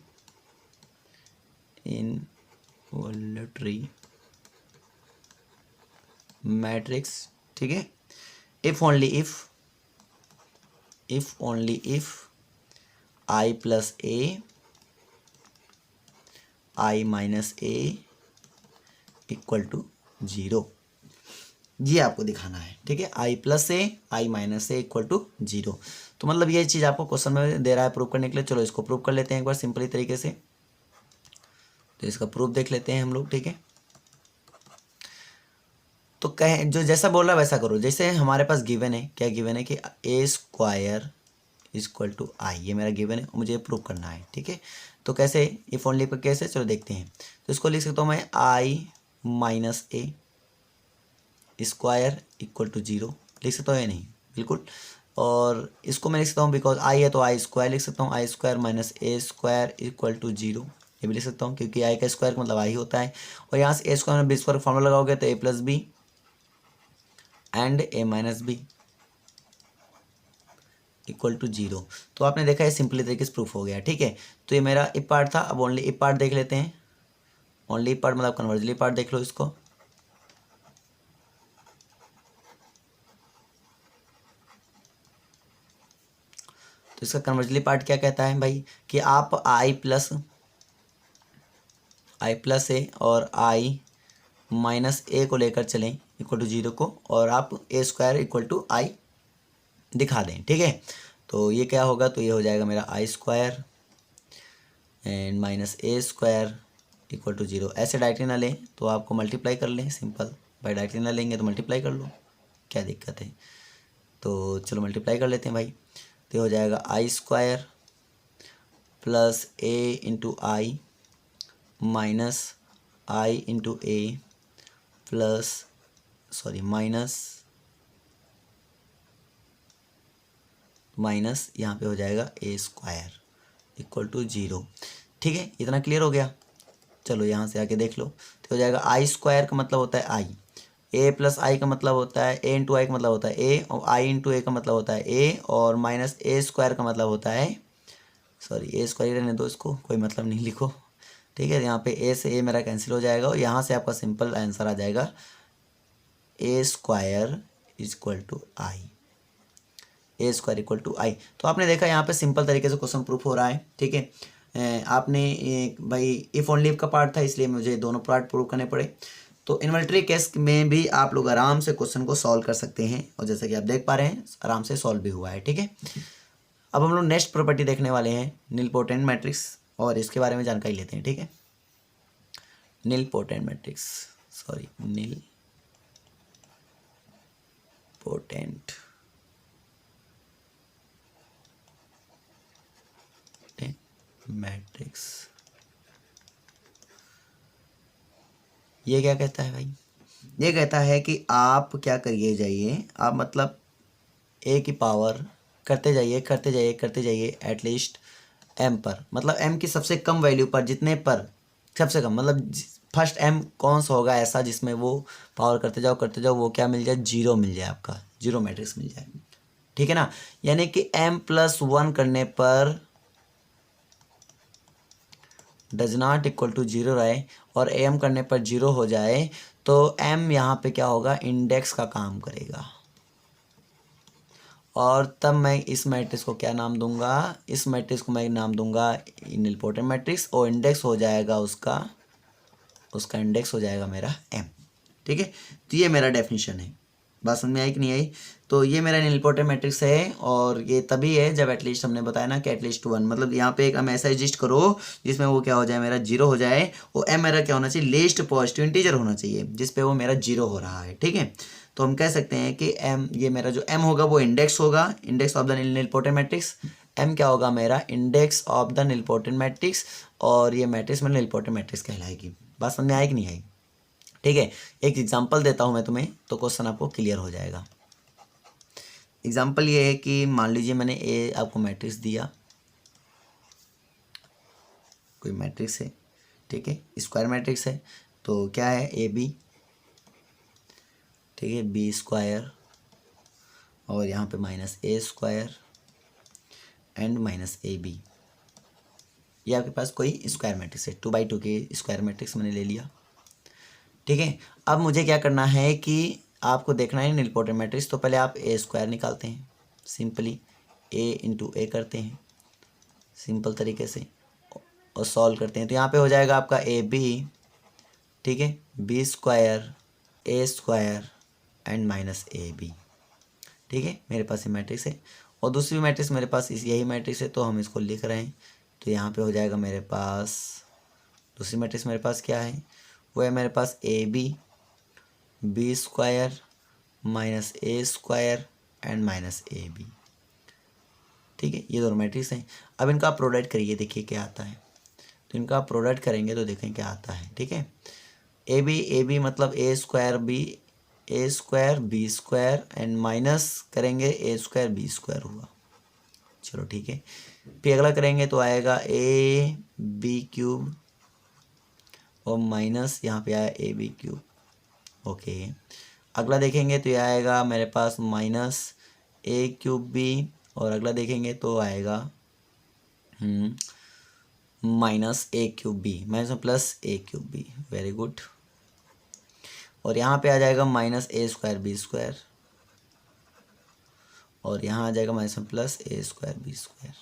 matrix. ठीक है, if only if I plus A, I minus A equal to 0, ये आपको दिखाना है। ठीक है, I plus A, I minus A equal to 0। तो मतलब ये चीज़ आपको क्वेश्चन में दे रहा है प्रूव करने के लिए। चलो इसको प्रूव कर लेते हैं एक बार सिंपली तरीके से। तो इसका प्रूफ देख लेते हैं हम लोग। ठीक है, तो कहें जो जैसा बोल रहा है वैसा करो। जैसे हमारे पास गिवन है, क्या गिवन है कि ए स्क्वायर इक्वल टू आई, ये मेरा गिवन है, मुझे प्रूव करना है। ठीक है, तो कैसे, इफ ओनली पर कैसे, चलो देखते हैं। तो इसको लिख सकता हूँ मैं I minus A square equal to 0, लिख सकता हूँ या नहीं, बिल्कुल। और इसको मैं लिख सकता हूँ बिकॉज आई है तो आई स्क्वायर लिख सकता हूँ, I square minus A square equal to 0, ये भी लिख सकता हूँ क्योंकि आई का स्क्वायर मतलब आई होता है। और यहाँ से ए स्क्वायर में बी स्क्वायर फॉर्मूला लगाओगे तो A plus B and A minus B equal to 0। तो आपने देखा है सिंपली तरीके से प्रूफ हो गया। ठीक है, तो ये मेरा इफ पार्ट था। अब ओनली इफ पार्ट देख लेते हैं। ओनली इफ पार्ट मतलब कन्वर्जली पार्ट देख लो इसको। तो इसका कन्वर्जली पार्ट क्या कहता है भाई कि आप आई प्लस ए और आई माइनस ए को लेकर चलें इक्वल टू 0 को, और आप ए स्क्वायर इक्वल टू आई दिखा दें। ठीक है, तो ये क्या होगा, तो ये हो जाएगा मेरा I square and minus A square equal to 0। ऐसे डायरेक्टली ना लें तो आपको मल्टीप्लाई कर लें, सिंपल भाई। डायरेक्टली ना लेंगे तो मल्टीप्लाई कर लो, क्या दिक्कत है। तो चलो मल्टीप्लाई कर लेते हैं भाई। तो ये हो जाएगा आई स्क्वायर प्लस ए इंटू आई माइनस आई इंटू ए प्लस सॉरी माइनस यहाँ पे हो जाएगा ए स्क्वायर इक्वल टू 0। ठीक है, इतना क्लियर हो गया। चलो यहाँ से आके देख लो, तो हो जाएगा आई स्क्वायर का मतलब होता है आई, ए प्लस आई का मतलब होता है ए इंटू आई का मतलब होता है ए, और आई इंटू ए का मतलब होता है ए, और माइनस ए स्क्वायर का मतलब होता है, सॉरी ए स्क्वायर रहने दो इसको, कोई मतलब नहीं लिखो। ठीक है, यहाँ पे ए से ए मेरा कैंसिल हो जाएगा और यहाँ से आपका सिंपल आंसर आ जाएगा A square is equal to I, A square equal to I. तो आपने देखा यहाँ पे सिंपल तरीके से क्वेश्चन प्रूफ हो रहा है। ठीक है, आपने भाई इफ़ ओनली का पार्ट था इसलिए मुझे दोनों पार्ट प्रूव करने पड़े। तो इन्वर्टरी केस में भी आप लोग आराम से क्वेश्चन को सॉल्व कर सकते हैं, और जैसा कि आप देख पा रहे हैं आराम से सॉल्व भी हुआ है। ठीक है, अब हम लोग नेक्स्ट प्रॉपर्टी देखने वाले हैं नीलपोटेंट मैट्रिक्स, और इसके बारे में जानकारी लेते हैं। ठीक है, nilpotent matrix, sorry nilpotent matrix. ये क्या कहता है भाई? ये कहता है कि आप क्या करिए जाइए, आप मतलब ए की पावर करते जाइए करते जाइए करते जाइए एटलीस्ट एम पर, मतलब एम की सबसे कम वैल्यू पर, जितने पर सबसे कम, मतलब फर्स्ट एम कौन सा होगा ऐसा जिसमें वो पावर करते जाओ वो क्या मिल जाए, 0 मिल जाए, आपका 0 मैट्रिक्स मिल जाए। ठीक है ना, यानी कि m+1 करने पर डज नॉट इक्वल टू 0 रहे और एम करने पर 0 हो जाए, तो एम यहाँ पे क्या होगा, इंडेक्स का काम करेगा। और तब मैं इस मैट्रिक्स को क्या नाम दूंगा, इस मैट्रिक्स को मैं नाम दूंगा नीलपोटेंट मैट्रिक्स, और इंडेक्स हो जाएगा उसका इंडेक्स हो जाएगा मेरा एम। ठीक है, तो ये मेरा डेफिनेशन है। बात समझ में आई कि नहीं आई? तो ये मेरा नीलपोटेंट मैट्रिक्स है, और ये तभी है जब एटलीस्ट हमने बताया ना कि एटलीस्ट 1, मतलब यहाँ पे एक हम ऐसा एडजस्ट करो जिसमें वो क्या हो जाए, मेरा 0 हो जाए, और एम मेरा क्या होना चाहिए, लीस्ट पॉजिटिव इंटीजर होना चाहिए जिसपे वो मेरा 0 हो रहा है। ठीक है, तो हम कह सकते हैं कि एम, ये मेरा जो एम होगा वो इंडेक्स होगा, index of the nilpotent matrix. M क्या होगा, मेरा index of the nilpotent matrix, और ये मैट्रिक्स मेरा नीलपोटेंट मैट्रिक्स कहलाएगी। बात समझ में आई कि नहीं आई? ठीक है, एक एग्जांपल देता हूं मैं तुम्हें, तो क्वेश्चन आपको क्लियर हो जाएगा। एग्जांपल ये है कि मान लीजिए मैंने ए आपको मैट्रिक्स दिया, कोई मैट्रिक्स है, ठीक है, स्क्वायर मैट्रिक्स है, तो क्या है, ए बी, ठीक है, बी स्क्वायर, और यहाँ पे minus A square and minus A B. ये आपके पास कोई स्क्वायर मैट्रिक्स है, 2x2 के स्क्वायर मैट्रिक्स मैंने ले लिया। ठीक है, अब मुझे क्या करना है कि आपको देखना है नीलपोटेंट मैट्रिक्स, तो पहले आप ए स्क्वायर निकालते हैं, सिंपली ए इंटू ए करते हैं सिंपल तरीके से, और सॉल्व करते हैं, तो यहाँ पे हो जाएगा आपका ए बी, ठीक है, B square A square and minus A B. ठीक है, मेरे पास ये मैट्रिक्स है, और दूसरी मैट्रिक्स मेरे पास यही मैट्रिक्स है, तो हम इसको लिख रहे हैं, तो यहाँ पे हो जाएगा मेरे पास दूसरी मैट्रिक्स, मेरे पास क्या है, वो है मेरे पास A B square minus A square and minus A B. ठीक है, ये दोनों मैट्रिक्स हैं। अब इनका आप प्रोडक्ट करिए, देखिए क्या आता है, तो इनका आप प्रोडक्ट करेंगे तो देखें क्या आता है। ठीक है, ए बी मतलब A square B square and minus करेंगे ए स्क्वायर बी स्क्वायर हुआ। चलो ठीक है, फिर अगला करेंगे तो आएगा ए बी क्यूब, और माइनस यहाँ पे आया ए बी क्यूब। ओके, अगला देखेंगे तो ये आएगा मेरे पास माइनस ए क्यूब बी, और अगला देखेंगे तो आएगा माइनस ए क्यूब बी, माइनस प्लस ए क्यूब बी। वेरी गुड, और यहाँ पे आ जाएगा minus A square B square, और यहाँ आ जाएगा माइनस प्लस ए स्क्वायर बी स्क्वायर।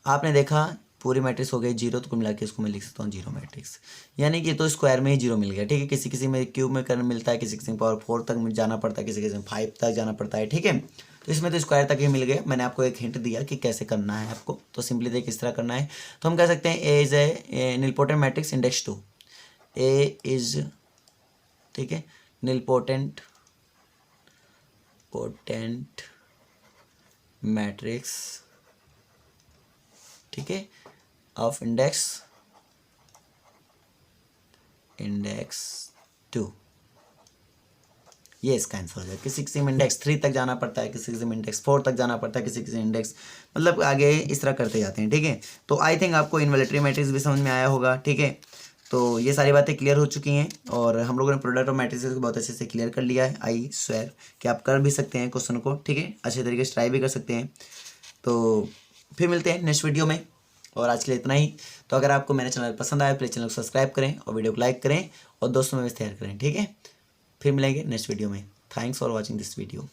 आपने देखा पूरी मैट्रिक्स हो गई 0, तो कुल मिला के इसको मैं लिख सकता हूँ 0 मैट्रिक्स, यानी कि तो स्क्वायर में ही 0 मिल गया। ठीक है, किसी किसी में क्यूब में करने मिलता है, किसी किसी में पावर 4 तक जाना पड़ता है, किसी किसी में 5 तक जाना पड़ता है। ठीक है, तो इसमें तो स्क्वायर तक ही मिल गया। मैंने आपको एक हिंट दिया कि कैसे करना है आपको, तो सिंपली देख किस तरह करना है। तो हम कह सकते हैं A is a nilpotent matrix index 2, A is, ठीक है, नीलपोटेंट मैट्रिक्स, ठीक है, ऑफ इंडेक्स 2। ये इसका आंसर हो जाए। किसी किसी में इंडेक्स 3 तक जाना पड़ता है, किसी किसी में इंडेक्स 4 तक जाना पड़ता है, किसी किसी इंडेक्स मतलब आगे इस तरह करते जाते हैं। ठीक है, तो आई थिंक आपको इन्वॉल्यूटरी मैट्रिक्स भी समझ में आया होगा। ठीक है, तो ये सारी बातें क्लियर हो चुकी हैं और हम लोगों ने प्रोडक्ट ऑफ मैट्रिसेस को बहुत अच्छे से क्लियर कर लिया है। आई स्वेयर कि आप कर भी सकते हैं क्वेश्चन को। ठीक है, अच्छे तरीके से ट्राई भी कर सकते हैं। तो फिर मिलते हैं नेक्स्ट वीडियो में, और आज के लिए इतना ही। तो अगर आपको मेरे चैनल पसंद आया प्लीज़ चैनल को सब्सक्राइब करें और वीडियो को लाइक करें और दोस्तों में भी शेयर करें। ठीक है, फिर मिलेंगे नेक्स्ट वीडियो में। Thanks for watching this video.